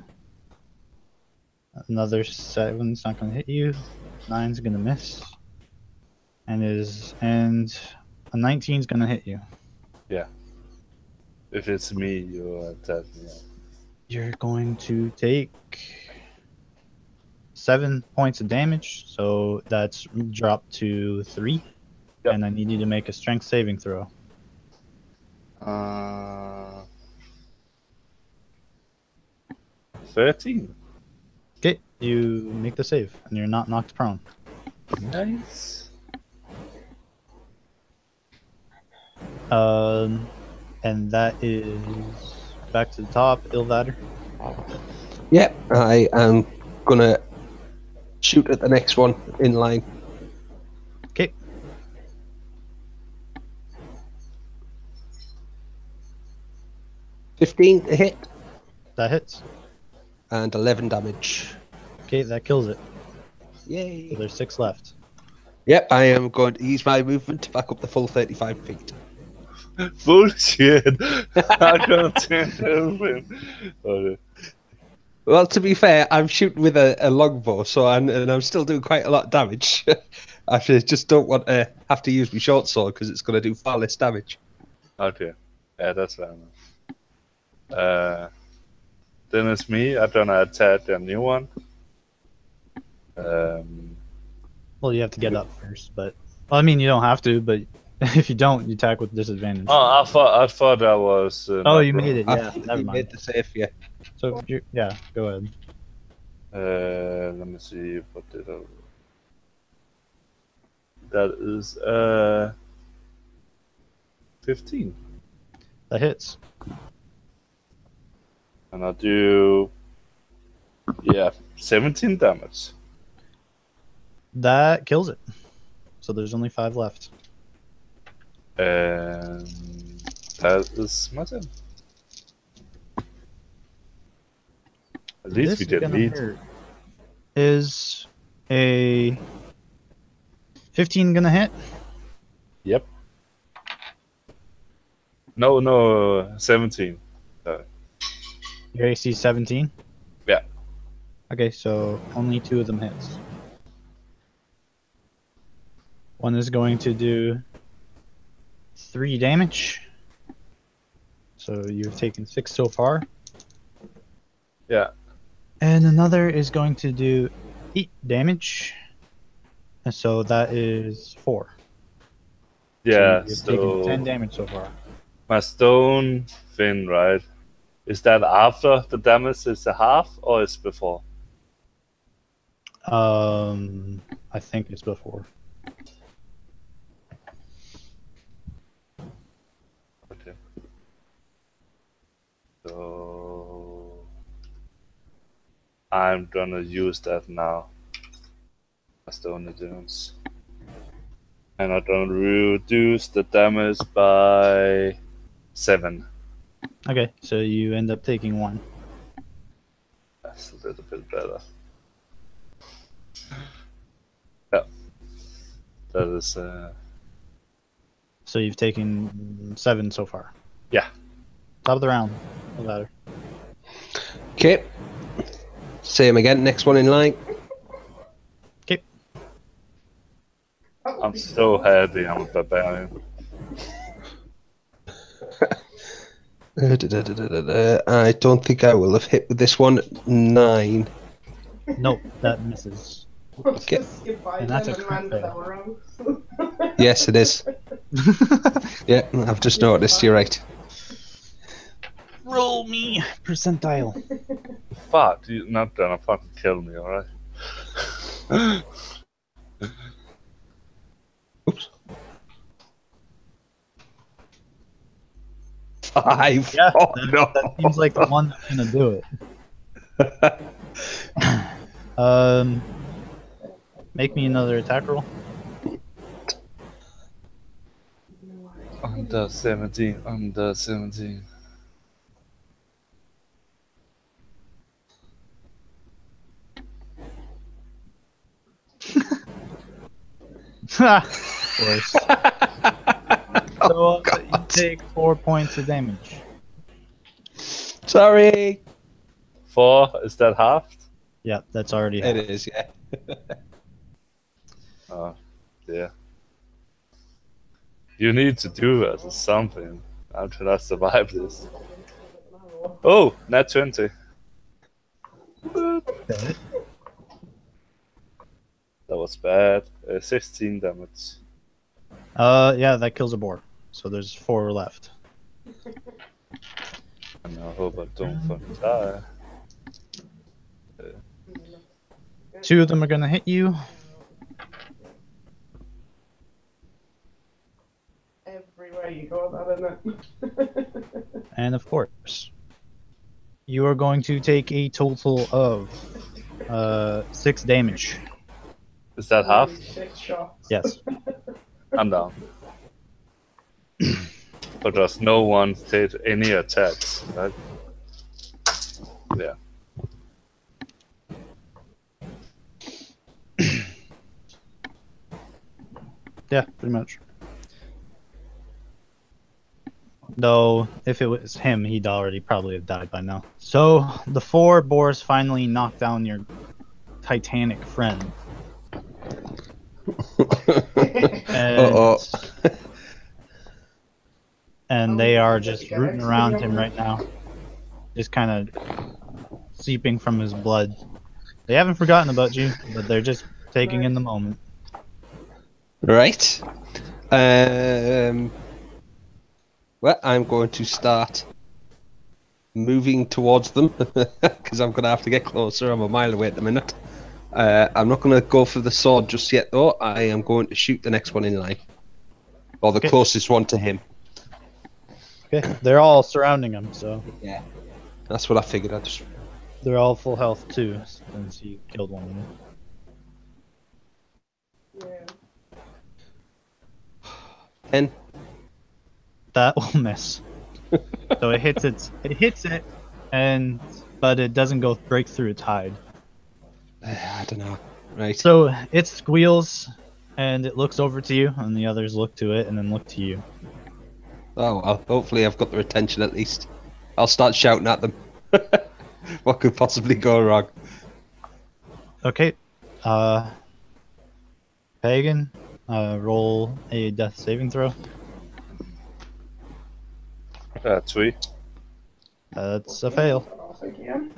Speaker 1: Another 7's not gonna hit you. 9's gonna miss. And a 19's gonna hit you.
Speaker 2: Yeah. If it's me, you attack me.
Speaker 1: You're going to take 7 points of damage, so that's dropped to 3.
Speaker 2: Yep.
Speaker 1: And I need you to make a strength saving throw.
Speaker 2: 13.
Speaker 1: Okay, you make the save, and you're not knocked prone.
Speaker 2: Nice.
Speaker 1: And that is back to the top, Ilvader.
Speaker 3: Yeah, I am gonna shoot at the next one in line.
Speaker 1: Okay,
Speaker 3: 15 to hit
Speaker 1: that hits.
Speaker 3: and 11 damage.
Speaker 1: Okay, that kills it.
Speaker 3: Yay!
Speaker 1: So there's 6 left.
Speaker 3: Yep, I am going to use my movement to back up the full 35 feet.
Speaker 2: Bullshit. I can't turn over. Okay.
Speaker 3: Well, to be fair, I'm shooting with a longbow, so and I'm still doing quite a lot of damage. I just don't want to have to use my short sword because it's going to do far less damage.
Speaker 2: Okay. Yeah, that's fair enough. Then it's me. I'm gonna attack a new one.
Speaker 1: Well, you have to get up first, but... Well, I mean, you don't have to, but if you don't, you attack with disadvantage.
Speaker 2: Oh, I thought that was.
Speaker 1: Oh, you made it,
Speaker 3: I
Speaker 1: yeah.
Speaker 3: think
Speaker 1: Never
Speaker 3: you
Speaker 1: mind.
Speaker 3: made the save, yeah.
Speaker 1: So, yeah, go ahead.
Speaker 2: Let me see. What did I? That is 15,
Speaker 1: That hits.
Speaker 2: and I do 17 damage.
Speaker 1: That kills it. So there's only 5 left.
Speaker 2: And that is my turn. At least we
Speaker 1: This is
Speaker 2: didn't
Speaker 1: gonna
Speaker 2: need.
Speaker 1: hurt. Is a 15 gonna hit?
Speaker 2: Yep. No, 17.
Speaker 1: Your AC 17?
Speaker 2: Yeah.
Speaker 1: Okay, so only 2 of them hits. One is going to do 3 damage. So you've taken 6 so far.
Speaker 2: Yeah.
Speaker 1: And another is going to do 8 damage. And so that is 4.
Speaker 2: Yeah.
Speaker 1: So you've taken 10
Speaker 2: So
Speaker 1: damage so far.
Speaker 2: my stone thing, right? Is that after the damage is a half or is before?
Speaker 1: I think it's before.
Speaker 2: Okay. So I'm gonna use that now. My stone endurance. And I'm gonna reduce the damage by 7.
Speaker 1: Okay, so you end up taking 1.
Speaker 2: That's a little bit better. Yeah. That is
Speaker 1: So you've taken 7 so far.
Speaker 2: yeah.
Speaker 1: Top of the round. No matter.
Speaker 3: Okay. Same again, next one in line.
Speaker 1: Okay.
Speaker 2: I'm so happy I'm a barbarian.
Speaker 3: I don't think I will have hit with this one. 9.
Speaker 1: Nope, that misses.
Speaker 3: Okay.
Speaker 4: Just skip by
Speaker 1: And that's
Speaker 4: them
Speaker 1: a
Speaker 4: and
Speaker 1: crit
Speaker 4: ran
Speaker 1: fail.
Speaker 4: that wrong.
Speaker 3: Yes, it is. Yeah, I've just noticed. You're right.
Speaker 1: Roll me percentile.
Speaker 2: Fuck, you're not gonna fucking kill me, alright?
Speaker 3: Oops. 5.
Speaker 1: Yeah,
Speaker 3: Oh,
Speaker 1: that,
Speaker 3: no.
Speaker 1: that seems like the one that's gonna do it. Make me another attack roll.
Speaker 2: Under 17, under 17.
Speaker 1: Of course. So you take 4 points of damage.
Speaker 3: Sorry.
Speaker 2: 4, is that halved?
Speaker 1: Yeah, that's already.
Speaker 3: It is, yeah.
Speaker 2: Oh, yeah. You need to do us something. How should I survive this? Oh, nat 20.
Speaker 1: Okay.
Speaker 2: That was bad. 16 damage.
Speaker 1: Yeah, that kills a boar. So there's 4 left.
Speaker 2: And I hope I don't fucking die.
Speaker 1: 2 of them are gonna hit you.
Speaker 4: Everywhere you go, that isn't it?
Speaker 1: And of course, you are going to take a total of 6 damage.
Speaker 2: Is that half?
Speaker 4: 6 shots.
Speaker 1: Yes.
Speaker 2: I'm down. But does no one take any attacks, right? Yeah.
Speaker 1: Yeah, pretty much. Though, if it was him, he'd already probably have died by now. So, the 4 boars finally knock down your titanic friend. And, and they are just rooting around him right now. Just kind of seeping from his blood. They haven't forgotten about you, but they're just taking in the moment.
Speaker 3: Right. Well, I'm going to start moving towards them because I'm going to have to get closer. I'm a mile away at the minute. I'm not going to go for the sword just yet, though. I am going to shoot the next one in line, or the closest one to him.
Speaker 1: Okay, they're all surrounding him, so
Speaker 3: Yeah, that's what I figured. I just
Speaker 1: they're all full health too, since he killed one of them.
Speaker 4: Yeah.
Speaker 3: 10.
Speaker 1: That will miss. So it hits it, but it doesn't go break through its hide.
Speaker 3: I don't know. Right.
Speaker 1: So it squeals, and it looks over to you, and the others look to it, and then look to you.
Speaker 3: Oh well. Hopefully, I've got their attention at least. I'll start shouting at them. What could possibly go wrong?
Speaker 1: Okay. Pagan, roll a death saving throw.
Speaker 2: 3.
Speaker 1: That's a fail.
Speaker 4: Off again.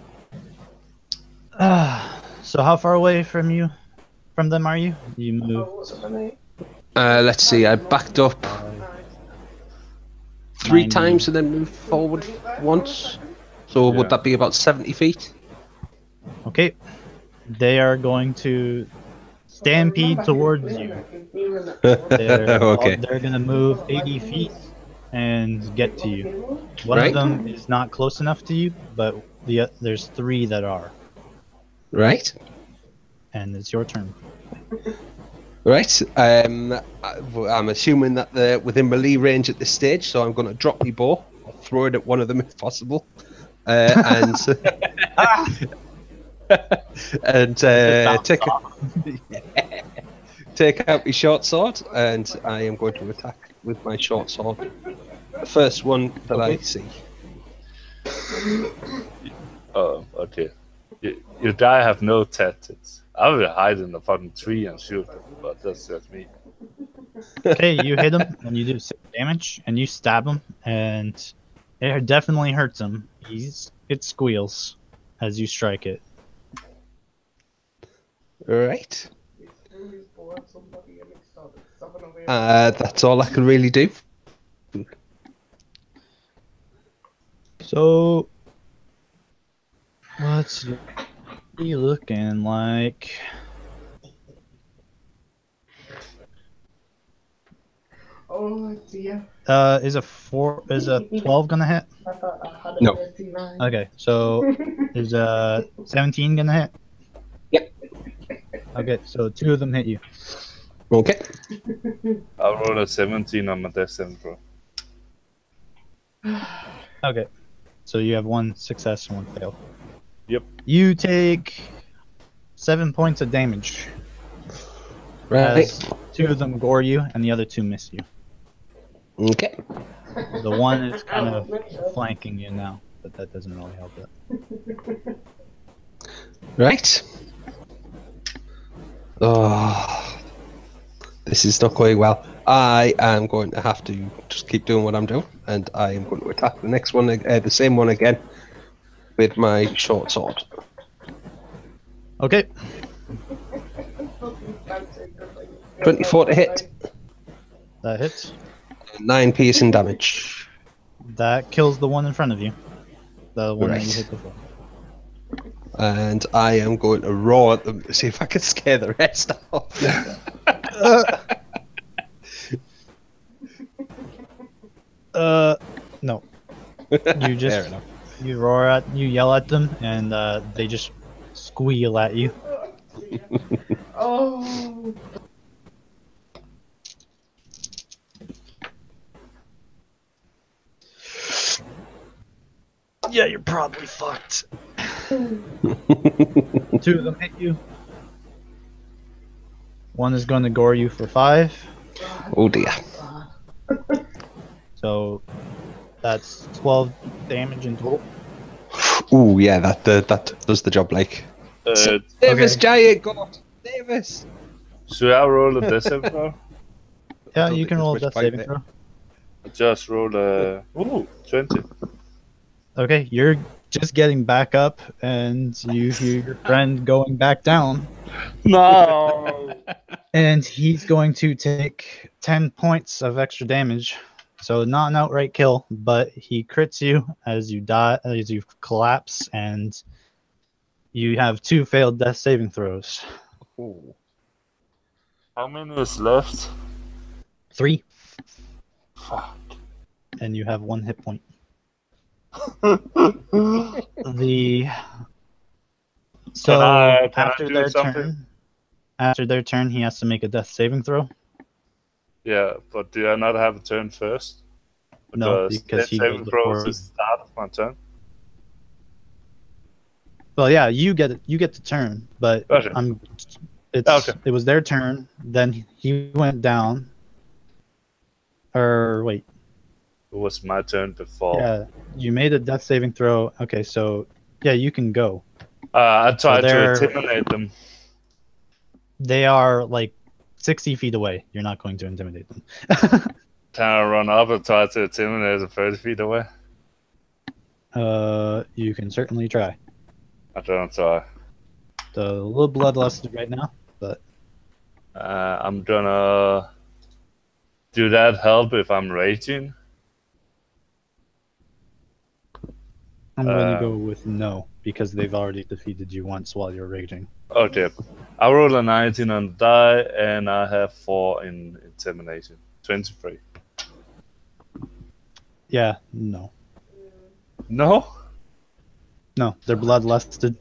Speaker 1: So how far away from them are you? You move.
Speaker 4: Oh, what's it for me?
Speaker 3: Let's see. I backed up 3
Speaker 1: 90.
Speaker 3: times and then moved forward once. So
Speaker 2: Yeah.
Speaker 3: would that be about 70 feet?
Speaker 1: Okay. They are going to stampede towards you.
Speaker 3: Okay.
Speaker 1: They're gonna move 80 feet and get to you. One
Speaker 3: Right.
Speaker 1: of them is not close enough to you, but there's 3 that are.
Speaker 3: Right.
Speaker 1: And it's your turn.
Speaker 3: Right. I'm assuming that they're within melee range at this stage, so I'm going to drop my bow. I'll throw it at one of them if possible. And take out my short sword, and I am going to attack with my short sword. The first one that I see.
Speaker 2: Oh, okay. You die have no tactics. I will hide in the fucking tree and shoot them, but that's just me.
Speaker 1: Okay, you hit him and you do 6 damage, and you stab him, and it definitely hurts him. It squeals as you strike it.
Speaker 3: Right. That's all I can really do.
Speaker 1: So, what's he looking like?
Speaker 4: Oh dear.
Speaker 1: Is a 12 gonna hit?
Speaker 4: I thought I had
Speaker 3: No.
Speaker 4: 39.
Speaker 1: Okay, so is 17 gonna hit?
Speaker 3: Yep.
Speaker 1: Okay, so 2 of them hit you.
Speaker 3: Okay.
Speaker 2: I rolled a 17 on my death saving throw.
Speaker 1: Okay, so you have 1 success and 1 fail.
Speaker 2: Yep.
Speaker 1: You take 7 points of damage.
Speaker 3: Right.
Speaker 1: As 2 of them gore you, and the other 2 miss you.
Speaker 3: Okay.
Speaker 1: The one is kind of flanking you now, but that doesn't really help it.
Speaker 3: Right. Oh, this is not going well. I am going to have to just keep doing what I'm doing, and I am going to attack the next one, the same one again, with my short sword.
Speaker 1: Okay.
Speaker 3: 24 to hit.
Speaker 1: That hits.
Speaker 3: 9 piercing damage.
Speaker 1: That kills the one in front of you. The one that you
Speaker 3: Right.
Speaker 1: hit before.
Speaker 3: And I am going to roar at them to see if I can scare the rest off.
Speaker 1: No. You just
Speaker 3: Fair enough.
Speaker 1: you yell at them, and they just squeal at you.
Speaker 4: Oh.
Speaker 1: Yeah, you're probably fucked. 2 of them hit you. One is going to gore you for 5.
Speaker 3: Oh dear.
Speaker 1: So that's 12 damage in total.
Speaker 3: Ooh, yeah, that does the job. Like,
Speaker 2: Uh,
Speaker 3: Davis,
Speaker 1: Okay.
Speaker 3: giant god, Davis.
Speaker 2: should I roll a death saving throw?
Speaker 1: Yeah,
Speaker 3: don't
Speaker 1: you
Speaker 3: think
Speaker 1: can
Speaker 3: there's
Speaker 1: roll a
Speaker 3: much
Speaker 1: death
Speaker 3: point
Speaker 1: saving
Speaker 3: there.
Speaker 1: throw.
Speaker 2: I just roll a 20.
Speaker 1: Okay, you're just getting back up, and you hear your friend going back down,
Speaker 2: No.
Speaker 1: and he's going to take 10 points of extra damage. So not an outright kill, but he crits you as you die, as you collapse, and you have 2 failed death saving throws.
Speaker 3: Ooh.
Speaker 2: How many is left?
Speaker 1: 3,
Speaker 2: Fuck.
Speaker 1: and you have 1 hit point. The so
Speaker 2: Can I
Speaker 1: after
Speaker 2: do
Speaker 1: their
Speaker 2: something?
Speaker 1: after their turn, he has to make a death saving throw.
Speaker 2: Yeah, but do I not have a turn first?
Speaker 1: No, because
Speaker 2: death
Speaker 1: he
Speaker 2: saving
Speaker 1: goes
Speaker 2: throw
Speaker 1: before.
Speaker 2: is the start of my turn.
Speaker 1: Well, yeah, you get the turn, but
Speaker 2: Gotcha. Okay.
Speaker 1: it was their turn. Then he went down. Or wait,
Speaker 2: It was my turn before.
Speaker 1: yeah, you made a death saving throw. Okay, so yeah, you can go.
Speaker 2: I tried to
Speaker 1: they're-
Speaker 2: intimidate them.
Speaker 1: They are like 60 feet away. You're not going to intimidate them.
Speaker 2: Can I run up and try to intimidate them 30 feet away?
Speaker 1: You can certainly try.
Speaker 2: I don't try.
Speaker 1: The little bloodlusted right now, but
Speaker 2: I'm gonna. Do that help if I'm raging?
Speaker 1: I'm going to go with no, because they've already defeated you once while you're raging.
Speaker 2: Okay. I rolled a 19 on the die, and I have 4 in intimidation. 23.
Speaker 1: Yeah, no.
Speaker 2: No?
Speaker 1: No, they're bloodlusted.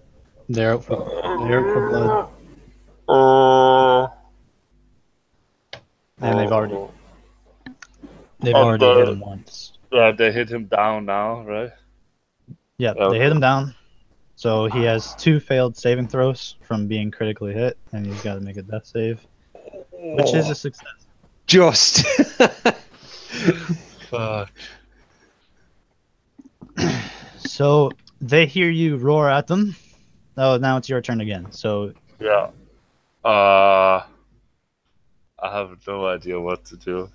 Speaker 1: They're out for blood. And they've already hit him once.
Speaker 2: Yeah, they hit him down now, right?
Speaker 1: Yeah, they hit him down. So he has 2 failed saving throws from being critically hit, and he's got to make a death save, which is a success.
Speaker 3: Just.
Speaker 2: Fuck.
Speaker 1: So they hear you roar at them. Oh, now it's your turn again. So
Speaker 2: Yeah. I have no idea what to do.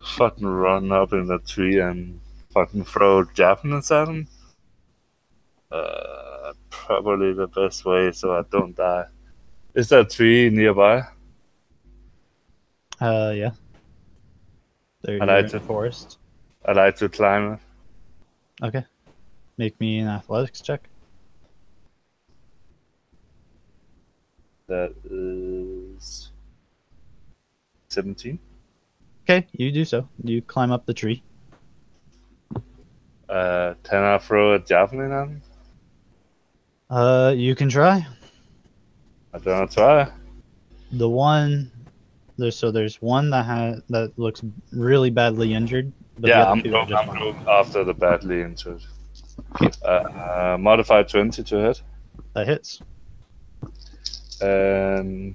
Speaker 2: Fucking run up in the tree and fucking throw javelins at him. Probably the best way so I don't die. Is there a tree nearby?
Speaker 1: yeah. They're
Speaker 2: I like
Speaker 1: in the
Speaker 2: to-
Speaker 1: forest.
Speaker 2: I like to climb it.
Speaker 1: Okay. Make me an athletics check.
Speaker 2: That is 17.
Speaker 1: Okay, you do so. You climb up the tree.
Speaker 2: Can I throw a javelin at him?
Speaker 1: You can try.
Speaker 2: I don't try.
Speaker 1: The one there's one that looks really badly injured. But
Speaker 2: Yeah,
Speaker 1: the
Speaker 2: I'm
Speaker 1: other two are just fine.
Speaker 2: going after the badly injured. Modified 20 to hit.
Speaker 1: That hits.
Speaker 2: And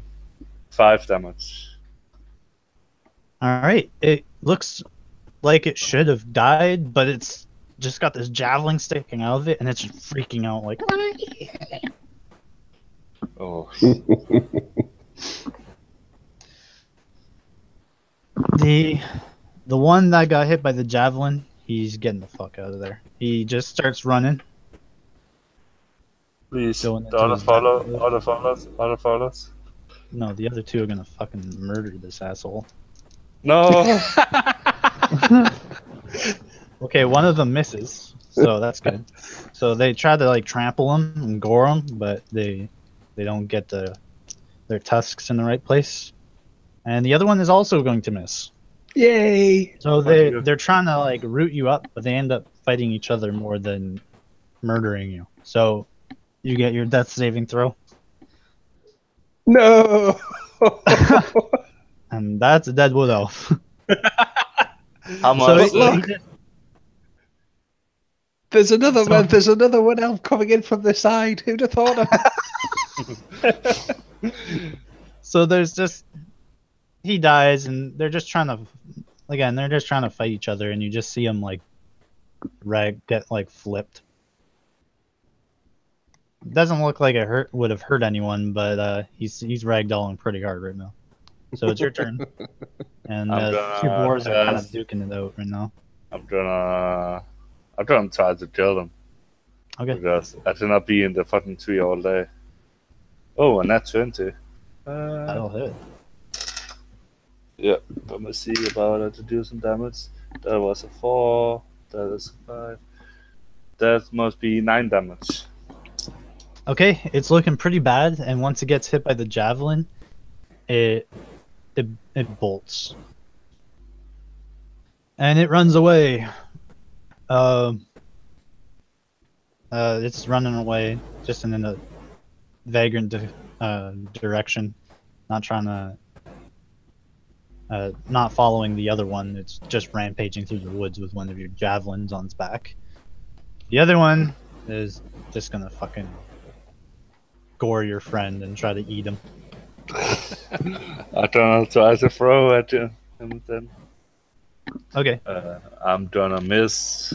Speaker 2: 5 damage.
Speaker 1: All right. It looks like it should have died, but it's just got this javelin sticking out of it, and it's freaking out like.
Speaker 2: Oh.
Speaker 1: The one that got hit by the javelin, he's getting the fuck out of there. He just starts running.
Speaker 2: Please,
Speaker 1: Going into
Speaker 2: the other
Speaker 1: his
Speaker 2: follow,
Speaker 1: backfield.
Speaker 2: other follows.
Speaker 1: No, the other two are gonna fucking murder this asshole.
Speaker 2: No!
Speaker 1: Okay, one of them misses, so that's good. So they try to like trample him and gore him, but they don't get their tusks in the right place. And the other one is also going to miss.
Speaker 3: Yay!
Speaker 1: So
Speaker 2: Fuck you.
Speaker 1: they're trying to like root you up, but they end up fighting each other more than murdering you. So you get your death saving throw,
Speaker 3: No!
Speaker 1: and that's a dead wood elf.
Speaker 2: How
Speaker 1: So
Speaker 2: much?
Speaker 3: But look,
Speaker 1: he just-
Speaker 3: there's another
Speaker 1: So-
Speaker 3: one. There's another one elf coming in from the side. Who'd have thought of?
Speaker 1: So there's just he dies, and they're just trying to fight each other, and you just see him like get like flipped. Doesn't look like it would have hurt anyone, but he's ragdolling pretty hard right now. So it's your turn, and
Speaker 2: I'm
Speaker 1: two
Speaker 2: gonna
Speaker 1: boars are kind of
Speaker 2: cast-
Speaker 1: duking it out right now.
Speaker 2: I'm gonna try to kill them.
Speaker 1: Okay.
Speaker 2: Because I cannot be in the fucking tree all day. Oh, and that's 20.
Speaker 1: That'll hit.
Speaker 2: Yeah, let me see about it to do some damage. That was a 4. That is a 5. That must be 9 damage.
Speaker 1: Okay, it's looking pretty bad, and once it gets hit by the javelin, it bolts, and it runs away. It's running away just in a vagrant direction, not trying to, not following the other one. It's just rampaging through the woods with one of your javelins on its back. The other one is just gonna fucking gore your friend and try to eat him.
Speaker 2: I'm gonna try to throw at you. And then
Speaker 1: Okay,
Speaker 2: I'm gonna miss.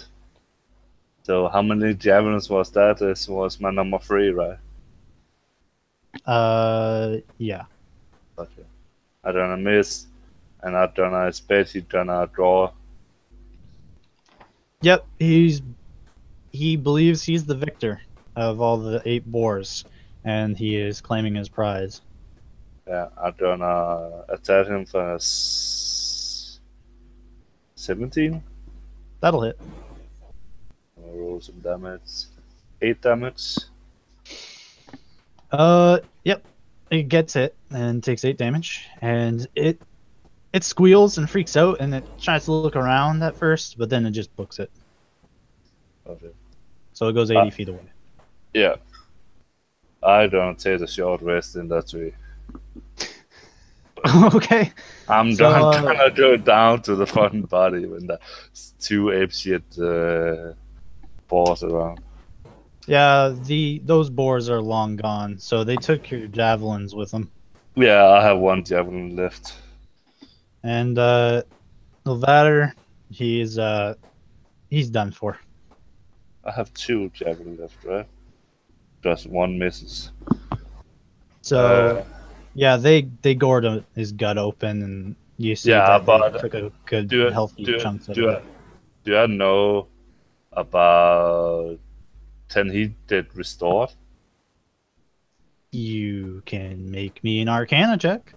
Speaker 2: So how many javelins was that? This was my number 3, right?
Speaker 1: yeah.
Speaker 2: Okay. I'm gonna miss. And I'm gonna expect he's gonna draw.
Speaker 1: Yep, he believes he's the victor of all the 8 boars, and he is claiming his prize.
Speaker 2: Yeah, I'm gonna attack him for 17.
Speaker 1: That'll hit.
Speaker 2: I'll roll some damage. 8 damage.
Speaker 1: Yep. It gets hit and takes 8 damage, and it squeals and freaks out, and it tries to look around at first, but then it just books it.
Speaker 2: Okay.
Speaker 1: So it goes 80 feet away.
Speaker 2: Yeah. I don't take a short rest in that tree.
Speaker 1: Okay.
Speaker 2: I'm
Speaker 1: So,
Speaker 2: gonna go down to the fucking body when the 2 apeshit balls around.
Speaker 1: Yeah, those boars are long gone, so they took your javelins with them.
Speaker 2: Yeah, I have 1 javelin left.
Speaker 1: And Ilvader, he's done for.
Speaker 2: I have 2 javelin left, right? Just 1 misses.
Speaker 1: So yeah, they gored his gut open, and you see
Speaker 2: Yeah,
Speaker 1: that
Speaker 2: but
Speaker 1: they took a good
Speaker 2: do
Speaker 1: healthy
Speaker 2: do
Speaker 1: chunks of
Speaker 2: do
Speaker 1: it.
Speaker 2: do I know about 10 heat did restored?
Speaker 1: You can make me an Arcana check.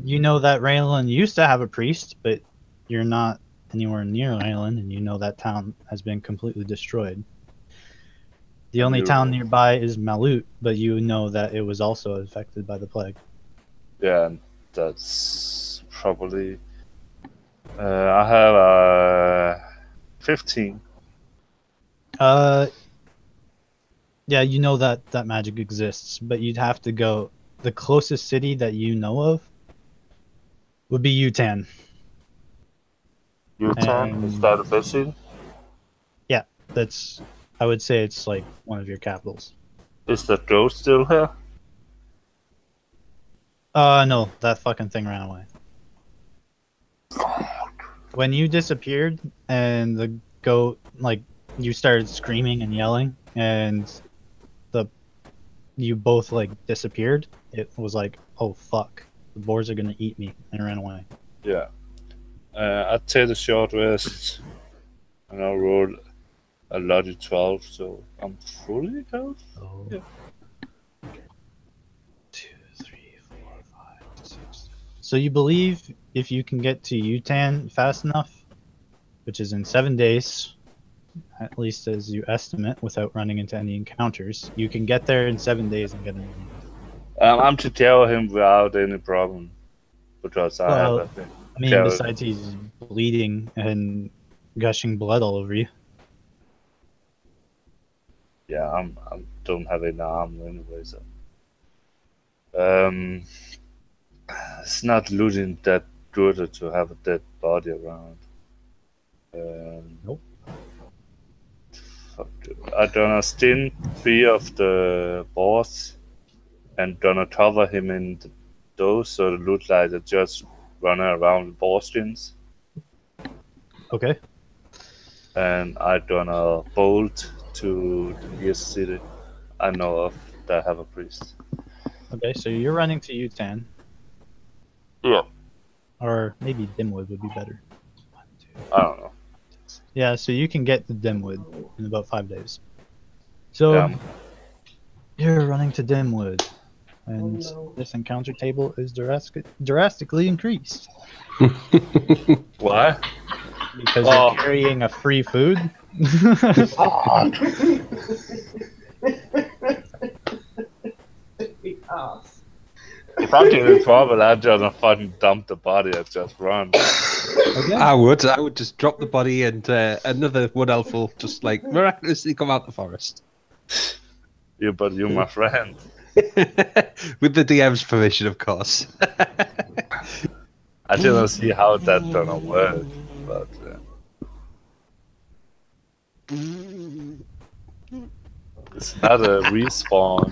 Speaker 1: You know that Raylan used to have a priest, but you're not anywhere near Raylan, and you know that town has been completely destroyed. The only town nearby is Malut, but you know that it was also affected by the plague.
Speaker 2: Yeah, and that's probably. I have 15.
Speaker 1: Yeah, you know that magic exists, but you'd have to go. The closest city that you know of would be Utan.
Speaker 2: Utan? Is that a big city?
Speaker 1: Yeah, I would say it's like one of your capitals.
Speaker 2: Is the ghost still here?
Speaker 1: No, that fucking thing ran away. When you disappeared and the goat, like, you started screaming and yelling, and you both, like, disappeared, it was like, oh fuck, the boars are gonna eat me, and it ran away.
Speaker 2: Yeah. I take a short rest, and I'll roll a lucky 12, so I'm fully health.
Speaker 1: So,
Speaker 2: Yeah.
Speaker 1: 2, 3, 4, 5, 6. So you believe if you can get to Utan fast enough, which is in 7 days, at least as you estimate, without running into any encounters, you can get there in 7 days and get an.
Speaker 2: I'm to tell him without any problem, because I have
Speaker 1: Well,
Speaker 2: a thing.
Speaker 1: I mean, besides he's bleeding and gushing blood all over you.
Speaker 2: Yeah, I don't have any arm anyway, so. It's not looking that good to have a dead body around.
Speaker 1: Nope.
Speaker 2: Fuck. I'm gonna stun 3 of the boss and gonna cover him in those so it looks like they're just running around with boss skins.
Speaker 1: Okay.
Speaker 2: And I'm gonna bolt to the nearest city I know of that have a priest.
Speaker 1: Okay, so you're running to Utan,
Speaker 2: Yeah.
Speaker 1: or maybe Dimwood would be better.
Speaker 2: I don't know.
Speaker 1: Yeah, so you can get to Dimwood in about 5 days. So
Speaker 2: Yeah.
Speaker 1: you're running to Dimwood, and this encounter table is drastically increased
Speaker 2: Why?
Speaker 1: because you're carrying a free food.
Speaker 2: If I'm getting in trouble, I'd just fucking dump the body and just run.
Speaker 1: Okay.
Speaker 3: I would just drop the body and another wood elf will just like miraculously come out the forest.
Speaker 2: But you're my friend.
Speaker 3: With the DM's permission, of course.
Speaker 2: I didn't see how that gonna work, but it's not a respawn.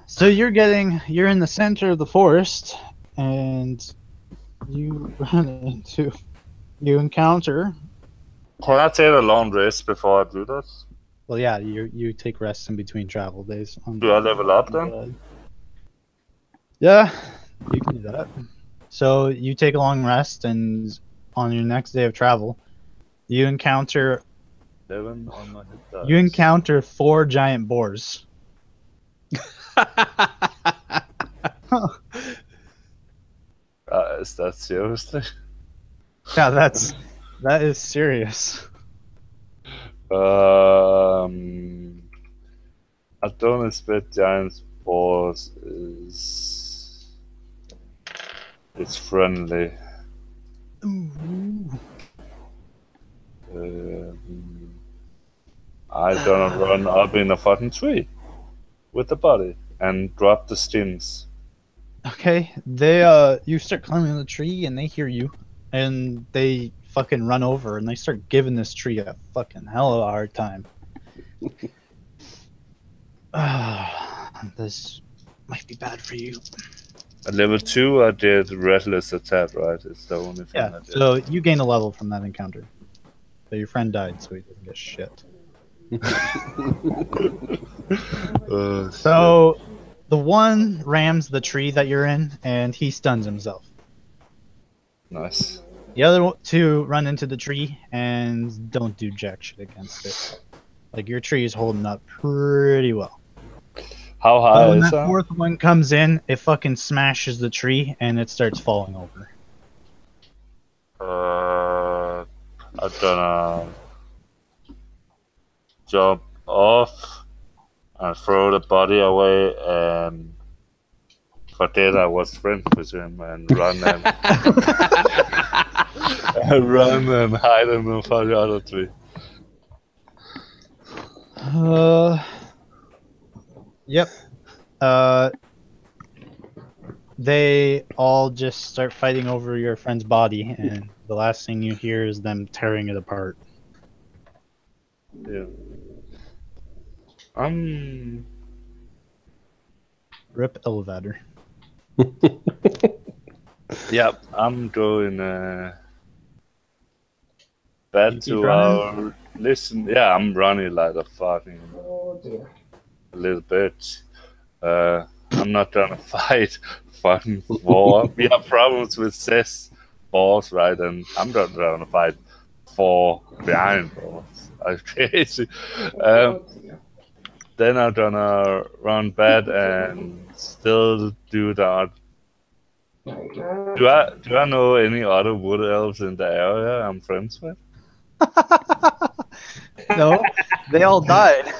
Speaker 1: So you're in the center of the forest, and you encounter.
Speaker 2: Can I take a long rest before I do that?
Speaker 1: Well, yeah, you take rests in between travel days.
Speaker 2: Do I level up then?
Speaker 1: Yeah, you can do that. So you take a long rest, and on your next day of travel, you encounter
Speaker 2: 11 on my hit dice.
Speaker 1: you encounter 4 giant boars.
Speaker 2: Is that seriously?
Speaker 1: Yeah, that is serious.
Speaker 2: I don't expect giant boars is friendly. I gonna run up in a fucking tree with the body and drop the stings.
Speaker 1: Okay, you start climbing the tree, and they hear you, and they fucking run over, and they start giving this tree a fucking hell of a hard time. This might be bad for you.
Speaker 2: At level 2, I did Restless Attack, right? It's the only thing I
Speaker 1: Yeah,
Speaker 2: did.
Speaker 1: so you gain a level from that encounter. But your friend died, so he doesn't get shit. So the one rams the tree that you're in, and he stuns himself.
Speaker 2: Nice.
Speaker 1: The other 2 run into the tree and don't do jack shit against it. Like, your tree is holding up pretty well.
Speaker 2: How
Speaker 1: But
Speaker 2: high
Speaker 1: when
Speaker 2: is
Speaker 1: that
Speaker 2: that?
Speaker 1: 4th one comes in, it fucking smashes the tree and it starts falling over.
Speaker 2: I'm gonna jump off and throw the body away and forget I was friends with him and run and run and hide in the other tree.
Speaker 1: Yep. They all just start fighting over your friend's body, and the last thing you hear is them tearing it apart.
Speaker 2: Yeah.
Speaker 1: Rip Ilvader.
Speaker 2: Yep, I'm going back
Speaker 1: keep
Speaker 2: to
Speaker 1: running?
Speaker 2: our listen. Yeah, I'm running like a fucking little bitch. I'm not gonna fight fucking war. We have problems with Cess boss, right? And I'm not gonna fight 4 giant boss. That's crazy. Then I'm gonna run back and still do that. Do I know any other wood elves in the area I'm friends with?
Speaker 1: No, they all died.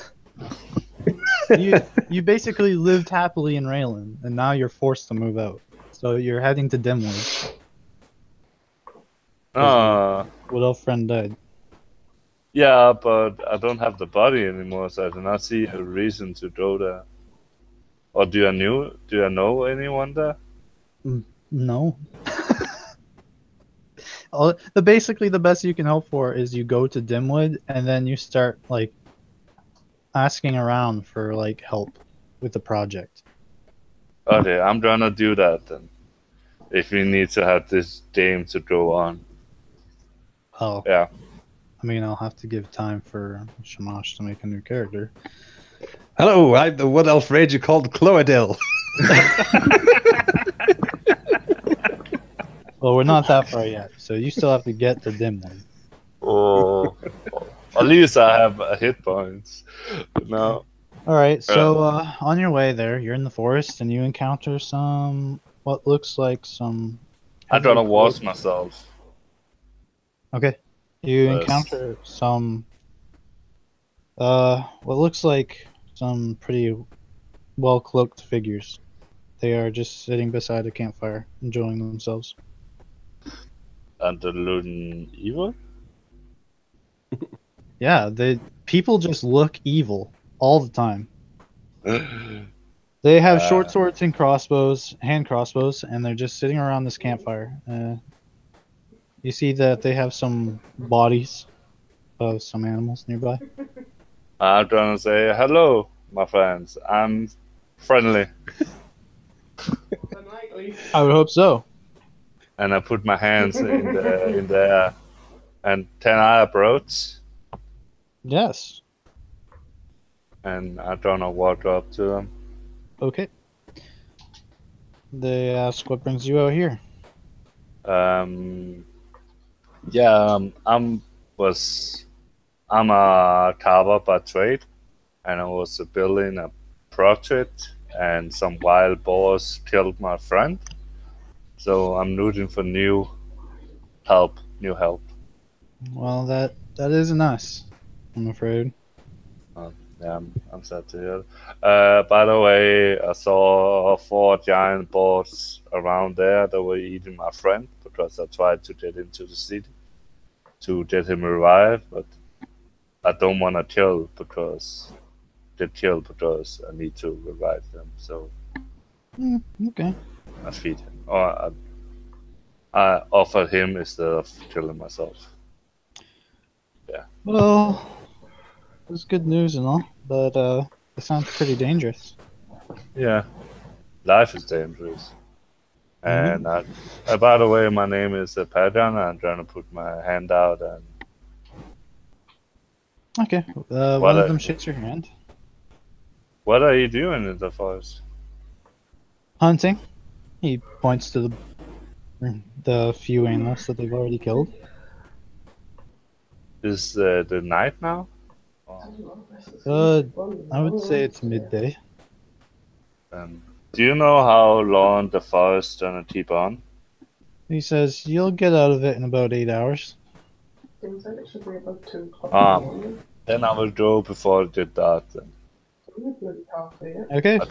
Speaker 1: You basically lived happily in Raylan, and now you're forced to move out. So you're heading to Dimwood. Wood elf friend died.
Speaker 2: Yeah, but I don't have the body anymore, so I do not see a reason to go there. Or do I know anyone there?
Speaker 1: No. Basically, the best you can hope for is you go to Dimwood, and then you start like asking around for like help with the project.
Speaker 2: Okay, I'm gonna do that then. If we need to have this game to go on.
Speaker 1: Oh.
Speaker 2: Yeah.
Speaker 1: I mean, I'll have to give time for Shamash to make a new character.
Speaker 3: Hello, I'm the Wood Elf Ranger called Cloadil.
Speaker 1: Well, we're not that far yet, so you still have to get to Dimwood.
Speaker 2: Oh, at least I have hit points. No.
Speaker 1: All right, so on your way there, you're in the forest, and you encounter what looks like some.
Speaker 2: I'm gonna wash myself.
Speaker 1: Okay, you encounter some. What looks like some pretty well-cloaked figures. They are just sitting beside a campfire, enjoying themselves.
Speaker 2: And the looting evil?
Speaker 1: Yeah, people just look evil all the time. They have short swords and crossbows, hand crossbows, and they're just sitting around this campfire. You see that they have some bodies of some animals nearby.
Speaker 2: I'm gonna say hello, my friends. I'm friendly.
Speaker 1: I would hope so.
Speaker 2: And I put my hands in the air. And can I approach?
Speaker 1: Yes.
Speaker 2: And I'm gonna walk up to them.
Speaker 1: Okay. They ask what brings you out here.
Speaker 2: Yeah, I'm a carver by trade, and I was building a project, and some wild boars killed my friend. So I'm looking for new help.
Speaker 1: Well, that isn't us, I'm afraid.
Speaker 2: Yeah, I'm sad to hear. By the way, I saw 4 giant boars around there that were eating my friend because I tried to get into the city to get him revived, but I don't want to kill because I need to revive them. So
Speaker 1: Okay.
Speaker 2: I feed him, or I offer him instead of killing myself. Yeah.
Speaker 1: Well, it's good news and all, but it sounds pretty dangerous.
Speaker 2: Yeah. Life is dangerous. And by the way, my name is Pagun. I'm trying to put my hand out and.
Speaker 1: Okay. One of them shakes your hand.
Speaker 2: What are you doing in the forest?
Speaker 1: Hunting. He points to the few animals that they've already killed.
Speaker 2: Is the night now?
Speaker 1: I would say it's midday.
Speaker 2: Do you know how long the forest gonna keep on?
Speaker 1: He says you'll get out of it in about 8 hours.
Speaker 4: Seems like it should be about 2 o'clock in the morning.
Speaker 2: Then I will go before it gets dark. Then.
Speaker 1: Okay.
Speaker 2: I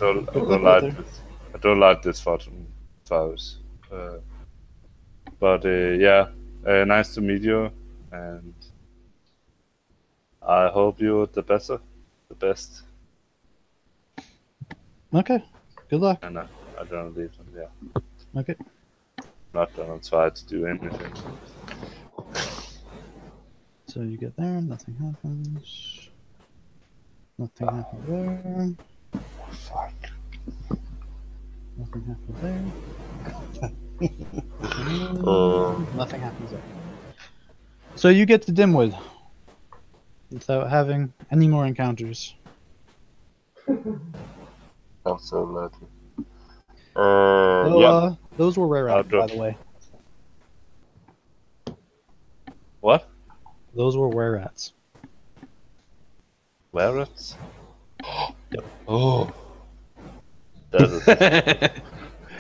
Speaker 2: don't like this forest. But yeah, nice to meet you, and I hope you're the best.
Speaker 1: Okay. Good luck.
Speaker 2: And I don't leave them. Yeah.
Speaker 1: Okay.
Speaker 2: Not gonna try to do anything.
Speaker 1: So you get there, nothing happens. Nothing happens there.
Speaker 2: Fuck.
Speaker 1: Nothing happens there. Nothing happens there. So you get to Dimwood without having any more encounters.
Speaker 2: I'm so lucky.
Speaker 1: So,
Speaker 2: Yeah.
Speaker 1: those were rare, by the way.
Speaker 2: What?
Speaker 1: Those were were rats.
Speaker 2: Werewolves?
Speaker 1: Yep.
Speaker 2: Oh. That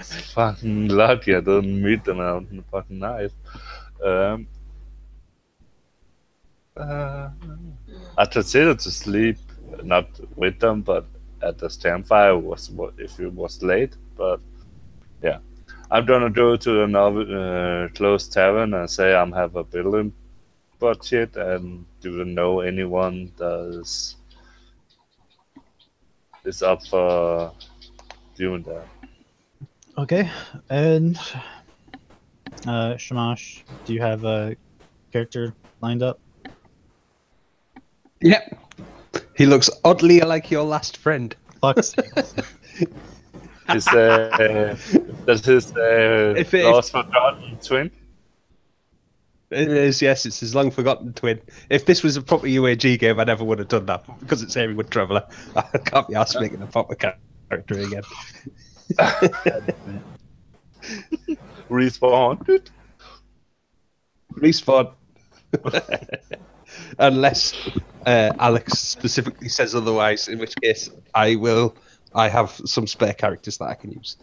Speaker 2: is fucking lucky I didn't meet them out in the fucking night. I considered to sleep not with them, but at the campfire if it was late. But yeah, I'm gonna go to another close tavern and say I'm have a building budget and do you know anyone that is up for doing that.
Speaker 1: Okay, and Shamash, do you have a character lined up?
Speaker 3: Yep. He looks oddly like your last friend.
Speaker 1: Fuck's sake.
Speaker 2: Is that his lost forgotten twin?
Speaker 3: It is, yes, it's his long forgotten twin. If this was a proper UAG game, I never would have done that. But because it's Airewood Traveller, I can't be asked making a proper character again.
Speaker 2: Respawn.
Speaker 3: Respawn. Unless Alex specifically says otherwise, in which case I have some spare characters that I can use.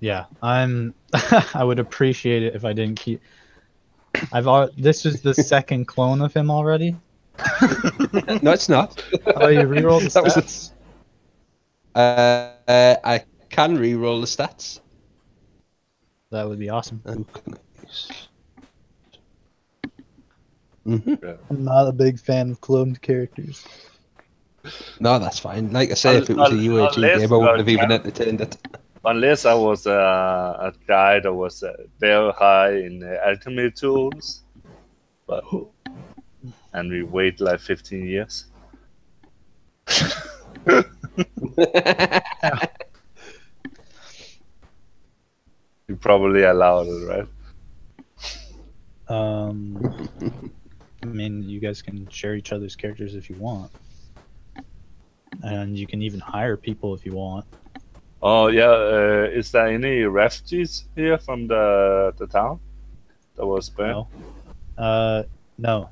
Speaker 1: Yeah, I would appreciate it if I didn't keep. This is the second clone of him already.
Speaker 3: No, it's not.
Speaker 1: Oh, you rerolled the stats?
Speaker 3: I can reroll the stats.
Speaker 1: That would be awesome. I'm not a big fan of cloned characters.
Speaker 3: No, that's fine. Like I say, if it was a UAG game, I wouldn't have even entertained it.
Speaker 2: Unless I was a guy that was very high in alchemy tools, and we wait like 15 years. You probably allowed it, right?
Speaker 1: I mean, you guys can share each other's characters if you want, and you can even hire people if you want.
Speaker 2: Oh yeah, is there any refugees here from the town that was burned?
Speaker 1: No. No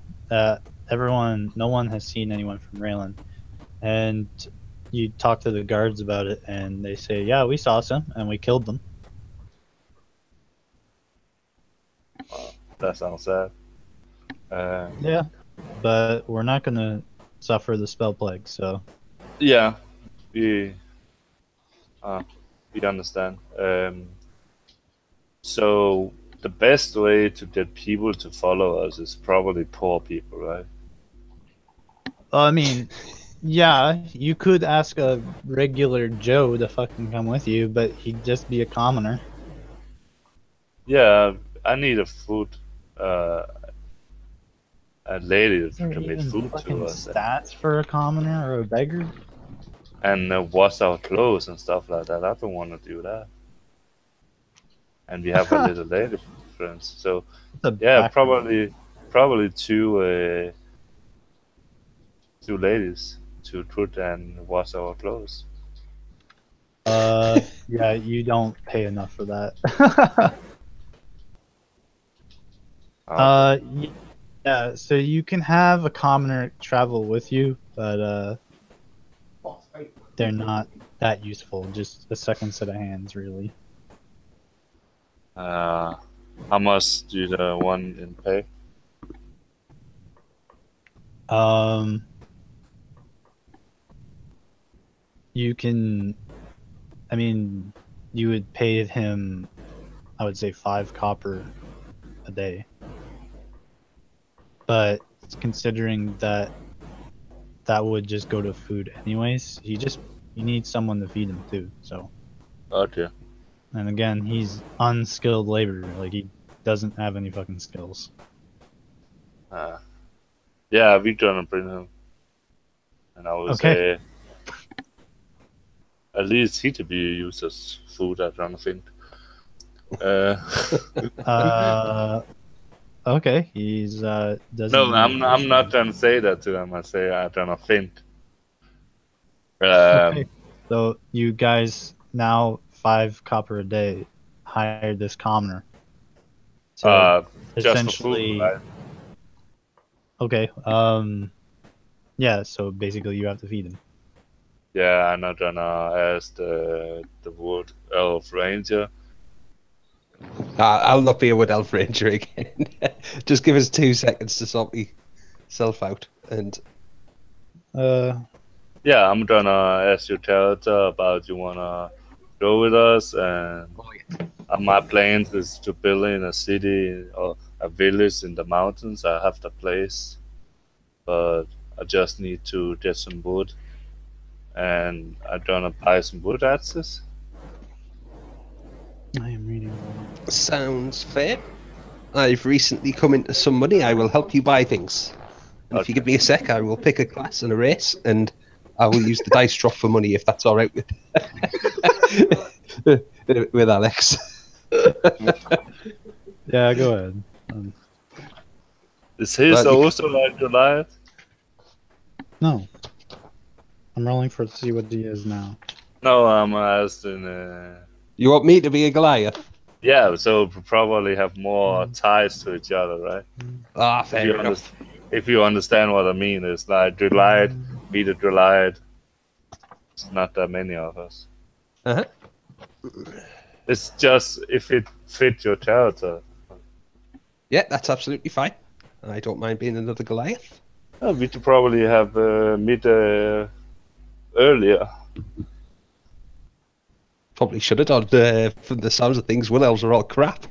Speaker 1: one has seen anyone from Raylan, and you talk to the guards about it, and they say, "Yeah, we saw some, and we killed them."
Speaker 2: That sounds sad.
Speaker 1: Yeah, but we're not gonna suffer the spell plague, so.
Speaker 2: Yeah, we understand. So the best way to get people to follow us is probably poor people, right?
Speaker 1: I mean, yeah, you could ask a regular Joe to fucking come with you, but he'd just be a commoner.
Speaker 2: Yeah, I need a food. A lady to make food to us.
Speaker 1: Stats for a commoner or a beggar?
Speaker 2: And wash our clothes and stuff like that. I don't want to do that. And we have a little lady friends, so yeah, probably two ladies to cook and wash our clothes.
Speaker 1: Yeah, you don't pay enough for that. Yeah, so you can have a commoner travel with you, but they're not that useful. Just a second set of hands, really.
Speaker 2: How much do the one in pay?
Speaker 1: You can. I mean, you would pay him, I would say 5 copper a day. But considering that would just go to food anyways, you need someone to feed him too, so.
Speaker 2: Okay.
Speaker 1: And again, he's unskilled labor, like he doesn't have any fucking skills.
Speaker 2: Yeah, we're gonna bring him. And I would say at least he to be used as food, I don't think.
Speaker 1: Okay, he's doesn't.
Speaker 2: No, I'm not gonna say that to him. I say I don't think.
Speaker 1: Okay. So you guys now 5 copper a day hired this commoner. So
Speaker 2: just for food, right?
Speaker 1: Okay. Yeah. So basically, you have to feed him.
Speaker 2: Yeah, I'm not gonna ask the wood elf ranger.
Speaker 3: I'll not be a wood elf ranger again. Just give us 2 seconds to sort myself out. And
Speaker 2: Yeah, I'm gonna ask your character about you wanna go with us, and my plans is to build in a city or a village in the mountains. I have the place, but I just need to get some wood, and I'm gonna buy some wood axes.
Speaker 1: I am reading.
Speaker 3: sounds fair. I've recently come into some money. I will help you buy things. And if you
Speaker 2: Okay.
Speaker 3: give me a sec, I will pick a class and a race, and I will use the dice drop for money if that's all right with with Alex.
Speaker 1: Yeah. Go ahead.
Speaker 2: Is his
Speaker 3: Well, you
Speaker 2: also like Goliath?
Speaker 1: No. I'm rolling to see what he is now.
Speaker 2: No, I'm asking.
Speaker 3: You want me to be a Goliath?
Speaker 2: Yeah, so we probably have more ties to each other, right?
Speaker 3: Ah,
Speaker 2: If
Speaker 3: fair
Speaker 2: you,
Speaker 3: enough.
Speaker 2: if you understand what I mean, it's like Goliath, meet a Goliath. It's not that many of us.
Speaker 3: Uh-huh.
Speaker 2: It's just if it fits your character.
Speaker 3: Yeah, that's absolutely fine. I don't mind being another Goliath.
Speaker 2: We should probably have meet earlier.
Speaker 3: Probably should have done. From the sounds of things, wood elves are all crap.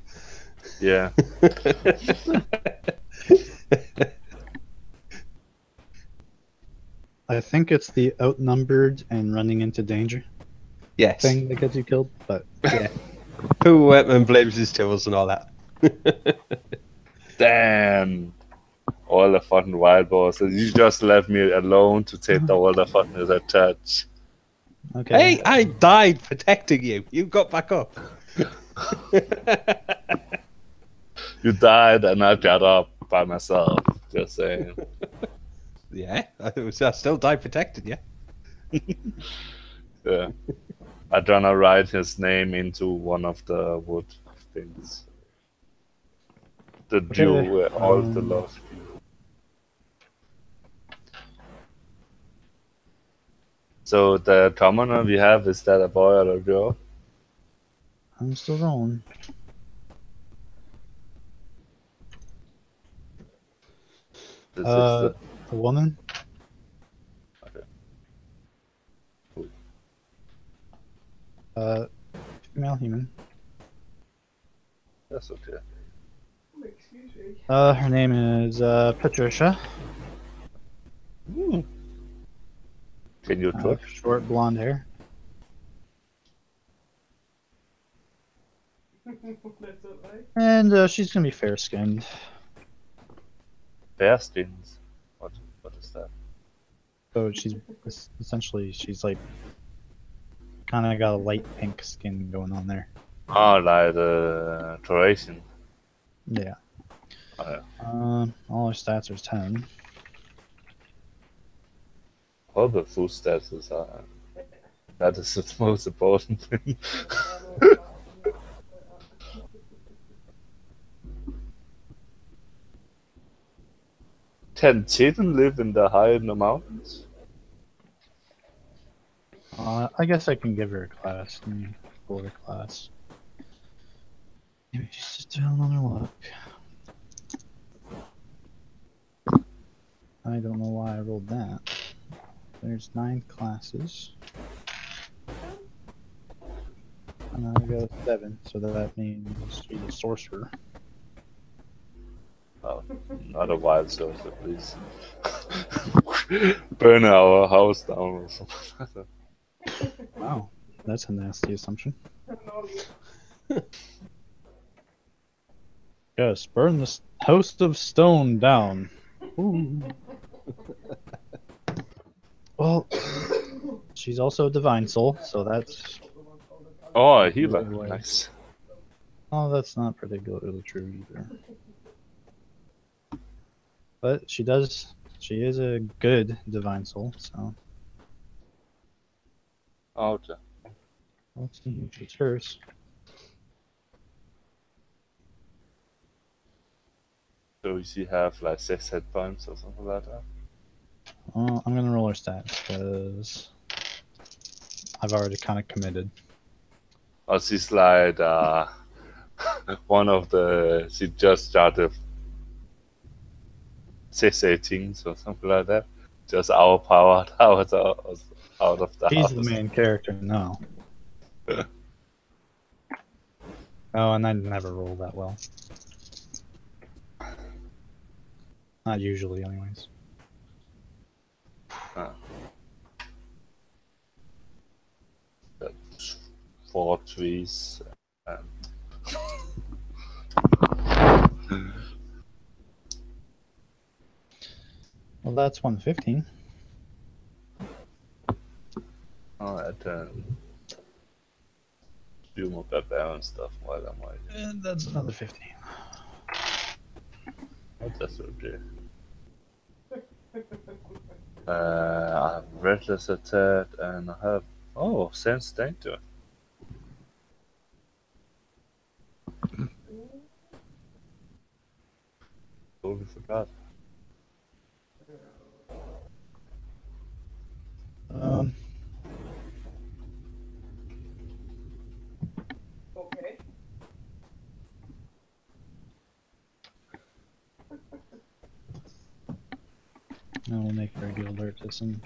Speaker 2: Yeah.
Speaker 1: I think it's the outnumbered and running into danger
Speaker 3: Yes.
Speaker 1: thing that gets you killed. But
Speaker 3: Yeah. Who and blames his tools and all that.
Speaker 2: Damn. All the fucking wild bosses. You just left me alone to take all the fucking attacks.
Speaker 1: okay.
Speaker 3: Hey, I died protecting you. You got back up.
Speaker 2: You died and I got up by myself. Just saying.
Speaker 3: Yeah, I still died protecting you.
Speaker 2: Yeah. I'm gonna write his name into one of the wood things. The Jew where all the lost people. So the commoner we have, is that a boy or a girl?
Speaker 1: I'm still rolling.
Speaker 2: This is
Speaker 1: A woman.
Speaker 2: Okay.
Speaker 1: Female human.
Speaker 2: That's okay.
Speaker 4: Excuse me.
Speaker 1: Her name is Patricia.
Speaker 2: Can you touch?
Speaker 1: Short blonde hair.
Speaker 4: That's alright.
Speaker 1: And she's gonna be fair skinned.
Speaker 2: Bear skins. What is that?
Speaker 1: So she's she's like kind of got a light pink skin going on there.
Speaker 2: Oh, like the Croatian.
Speaker 1: Yeah.
Speaker 2: Oh, yeah.
Speaker 1: All her stats are 10.
Speaker 2: All the food stats are. That is the most important thing. Can children live in the mountains?
Speaker 1: I guess I can give her a class. Let me pull her class. Maybe she's just down on her luck. I don't know why I rolled that. There's 9 classes. And I got 7, so that means she's a sorcerer.
Speaker 2: Oh, not a wild sorcerer, please. Burn our house down or something.
Speaker 1: Wow, that's a nasty assumption. Yes, burn this house of stone down. Ooh. Well, she's also a divine soul, so that's...
Speaker 2: Oh, a healer.
Speaker 1: Good way.
Speaker 2: Nice.
Speaker 1: Oh, that's not particularly true either. But she is a good divine soul, so...
Speaker 2: Oh, okay.
Speaker 1: Let's see if it's hers.
Speaker 2: So you have like 6 hit points or something like that.
Speaker 1: I'm gonna roll her stats because I've already kind of committed.
Speaker 2: Or she's like one of the she just started 618s or something like that. Just overpowered out of the
Speaker 1: He's
Speaker 2: house.
Speaker 1: the main character now. Oh, and I never roll that well. Not usually, anyways.
Speaker 2: That's 4 trees. And
Speaker 1: Well, that's 115.
Speaker 2: I can do more barbarian stuff while I'm waiting.
Speaker 1: And that's another 15.
Speaker 2: That's okay. I have reckless attack and I have sense danger. Totally forgot.
Speaker 4: Okay.
Speaker 1: I will make her get alert to some.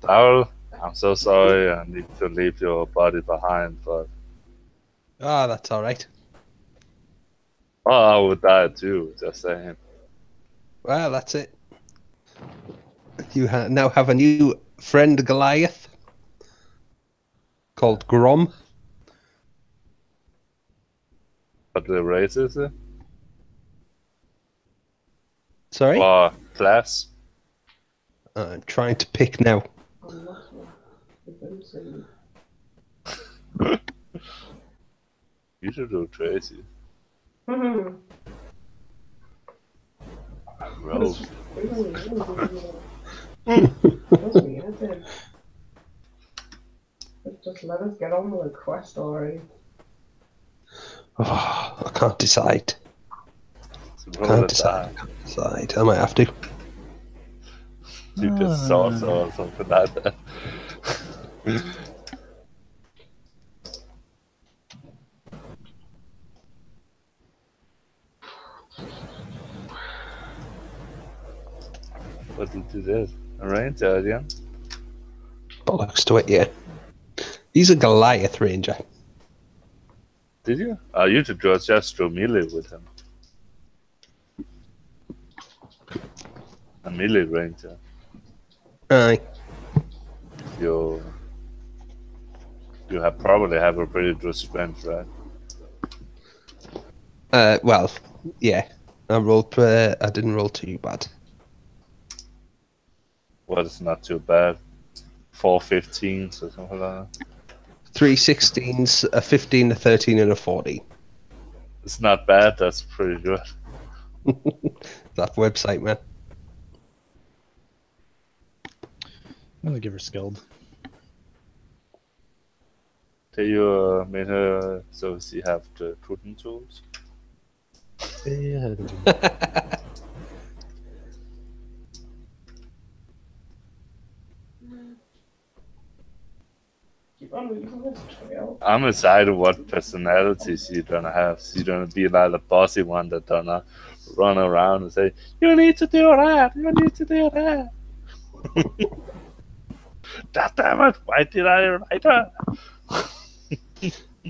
Speaker 2: Darrell, I'm so sorry I need to leave your body behind, but
Speaker 3: Ah, that's all right.
Speaker 2: I would die too, just saying.
Speaker 3: Well, that's it. You now have a new friend, Goliath, called Grom.
Speaker 2: But the race is it?
Speaker 3: Sorry?
Speaker 2: Or class?
Speaker 3: I'm trying to pick now.
Speaker 4: I'm not sure. Depends on-
Speaker 2: You should do Tracy.
Speaker 4: Mhm.
Speaker 2: Rogue.
Speaker 4: That's weird then. Just let us get on with the quest already.
Speaker 3: Oh, I can't decide.
Speaker 2: So
Speaker 3: I
Speaker 2: roll
Speaker 3: can't
Speaker 2: a
Speaker 3: decide.
Speaker 2: die.
Speaker 3: I can't decide. I might have to.
Speaker 2: You get sauce or something like that. What did you do? A ranger again?
Speaker 3: Bollocks to it, yeah. He's a Goliath ranger.
Speaker 2: Did you? You should just do melee with him. A melee ranger.
Speaker 3: Aye.
Speaker 2: You have probably have a pretty good strength, right?
Speaker 3: Well, yeah. I rolled. I didn't roll too bad.
Speaker 2: Well, it's not too bad. 4 15s or something like that.
Speaker 3: 3 16s, a 15, a 13, and a 14.
Speaker 2: It's not bad. That's pretty good.
Speaker 3: That website, man.
Speaker 1: I'm gonna give her skilled.
Speaker 2: Can you made her so she have the cooking tools?
Speaker 1: Yeah.
Speaker 4: Keep on reading this trail.
Speaker 2: I'm excited what personality she's gonna have. She's gonna be like the bossy one that gonna run around and say, "You need to do that. You need to do that." God damn it! Why did I write that?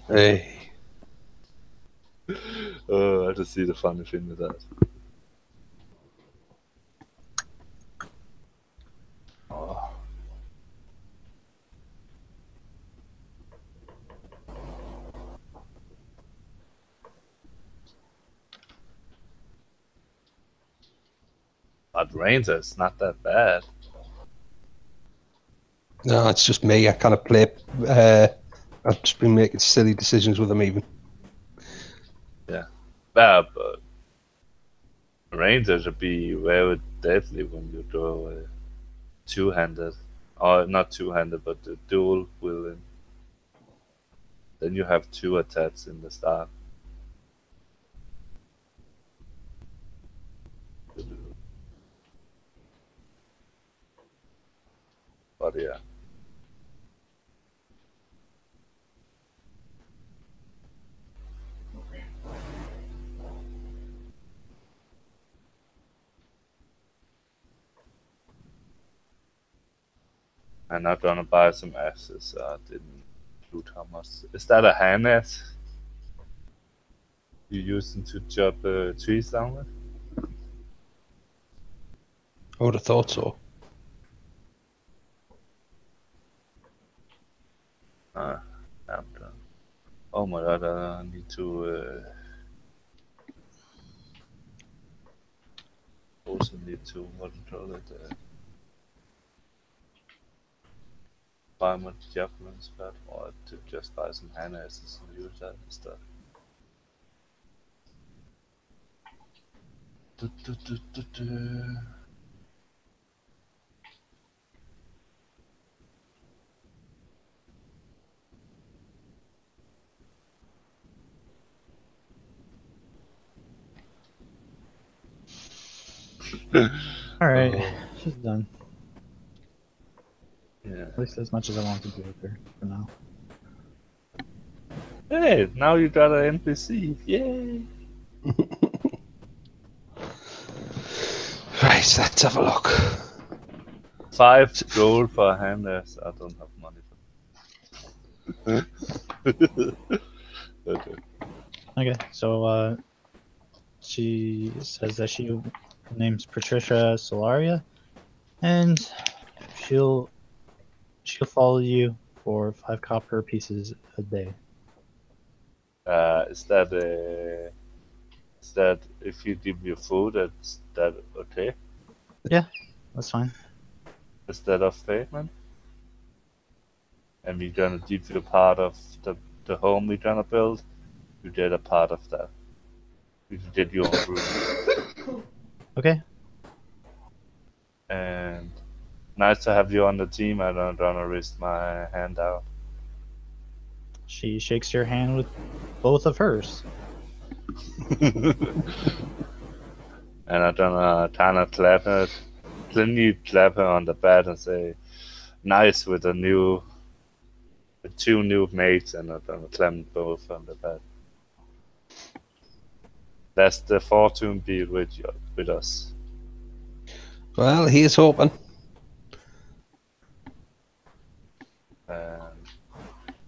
Speaker 3: Hey.
Speaker 2: I just see the funny thing with that. Oh. But Ranger's not that bad.
Speaker 3: No, it's just me. I kind of play. I've just been making silly decisions with them even.
Speaker 2: Yeah, but Ranger should be very deadly when you do two-handed, or not two-handed, but the dual wielding. Then you have 2 attacks in the start. But yeah. I'm not gonna buy some axes. I didn't include how much. Is that a hand axe? You use them to chop trees down with?
Speaker 3: I would have thought so.
Speaker 2: I'm done. Oh my god, I need to also need to, what do you call it? Buy more javelins, but or to just buy some hand axes and use that instead.
Speaker 1: Alright,
Speaker 2: Oh.
Speaker 1: she's done.
Speaker 2: Yeah.
Speaker 1: At least as much as I want to do with her for now.
Speaker 2: Hey, now you got an NPC. Yay!
Speaker 3: Right, let's have a look.
Speaker 2: 5 gold for a hand axe. I don't have money for okay.
Speaker 1: Okay, so she says that her name's Patricia Solaria, and she'll follow you for 5 copper pieces a day.
Speaker 2: Is that if you give me food, is that okay?
Speaker 1: Yeah, that's fine.
Speaker 2: Is that a payment? And we're gonna give you a part of the home we're gonna build. You did a part of that. You did your own room.
Speaker 1: Okay.
Speaker 2: And nice to have you on the team. I don't wanna risk my hand out.
Speaker 1: She shakes your hand with both of hers.
Speaker 2: And I'm gonna kinda clap her, cleanly clap her on the back and say, nice with the new, with 2 new mates, and I'm gonna clap them both on the back. That's the fortune be with you, with us.
Speaker 3: Well, here's hoping.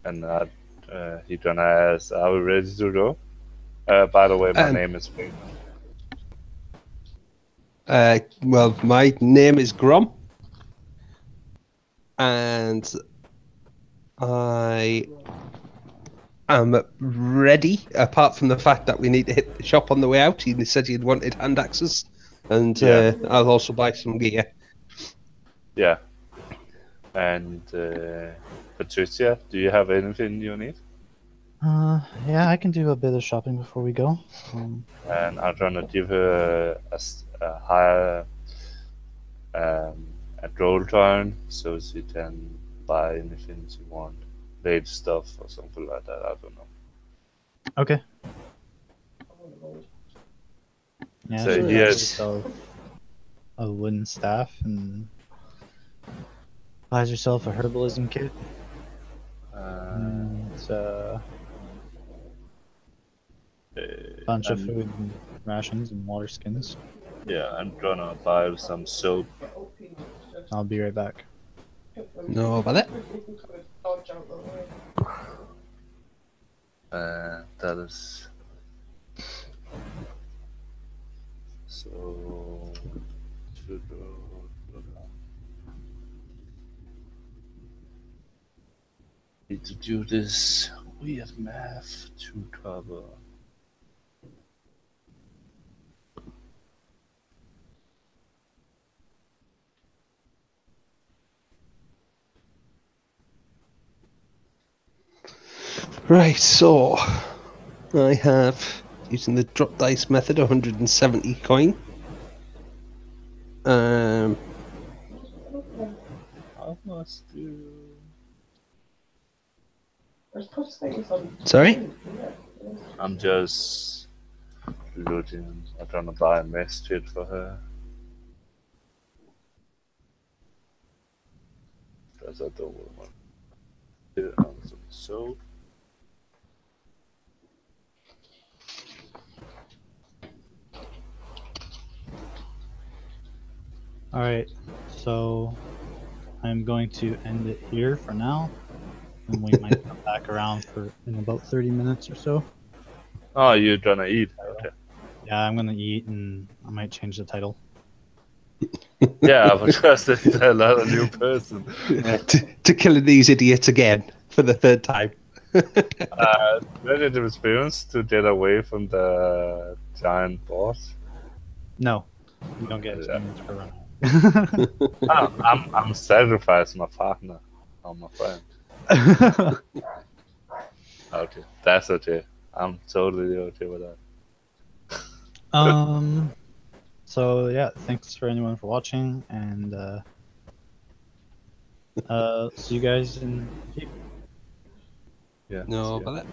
Speaker 2: And he gonna ask, are we ready to go? By the way, my name is Pagun.
Speaker 3: Well, my name is Grom, and I am ready. Apart from the fact that we need to hit the shop on the way out, he said he wanted hand axes, and
Speaker 2: Yeah.
Speaker 3: I'll also buy some gear.
Speaker 2: Yeah. And Patricia, do you have anything you need?
Speaker 1: Yeah, I can do a bit of shopping before we go.
Speaker 2: And I'm gonna give her a higher a gold coin so she can buy anything she want, late stuff or something like that. I don't know.
Speaker 1: Okay. Yeah,
Speaker 2: So
Speaker 1: she
Speaker 2: he
Speaker 1: buys
Speaker 2: has-
Speaker 1: herself a wooden staff and buys herself a herbalism kit. It's a bunch of food and rations and water skins.
Speaker 2: Yeah, I'm gonna buy some soap.
Speaker 1: I'll be right back.
Speaker 3: No, about it.
Speaker 2: That is so. Need to do this weird math to cover.
Speaker 3: Right, so I have, using the drop dice method, 170 coin.
Speaker 2: How much do you...
Speaker 3: Sorry?
Speaker 2: I'm just looting. I'm trying to buy a mess kit for her. Because I don't want to do it on some soap.
Speaker 1: Alright, so I'm going to end it here for now. And we might come back around in about 30 minutes or so.
Speaker 2: Oh, you're gonna eat? Okay.
Speaker 1: Yeah, I'm gonna eat and I might change the title.
Speaker 2: Yeah, because there's another new person.
Speaker 3: to killing these idiots again for the third time.
Speaker 2: Ready to experience to get away from the giant boss.
Speaker 1: No, you don't get
Speaker 2: Yeah.
Speaker 1: experience for running.
Speaker 2: I'm sacrificing my partner or my friend. Okay, that's okay. I'm totally okay with that.
Speaker 1: So yeah, thanks for anyone for watching, and see you guys in the future.
Speaker 2: Yeah.
Speaker 3: No,
Speaker 2: see ya.
Speaker 3: but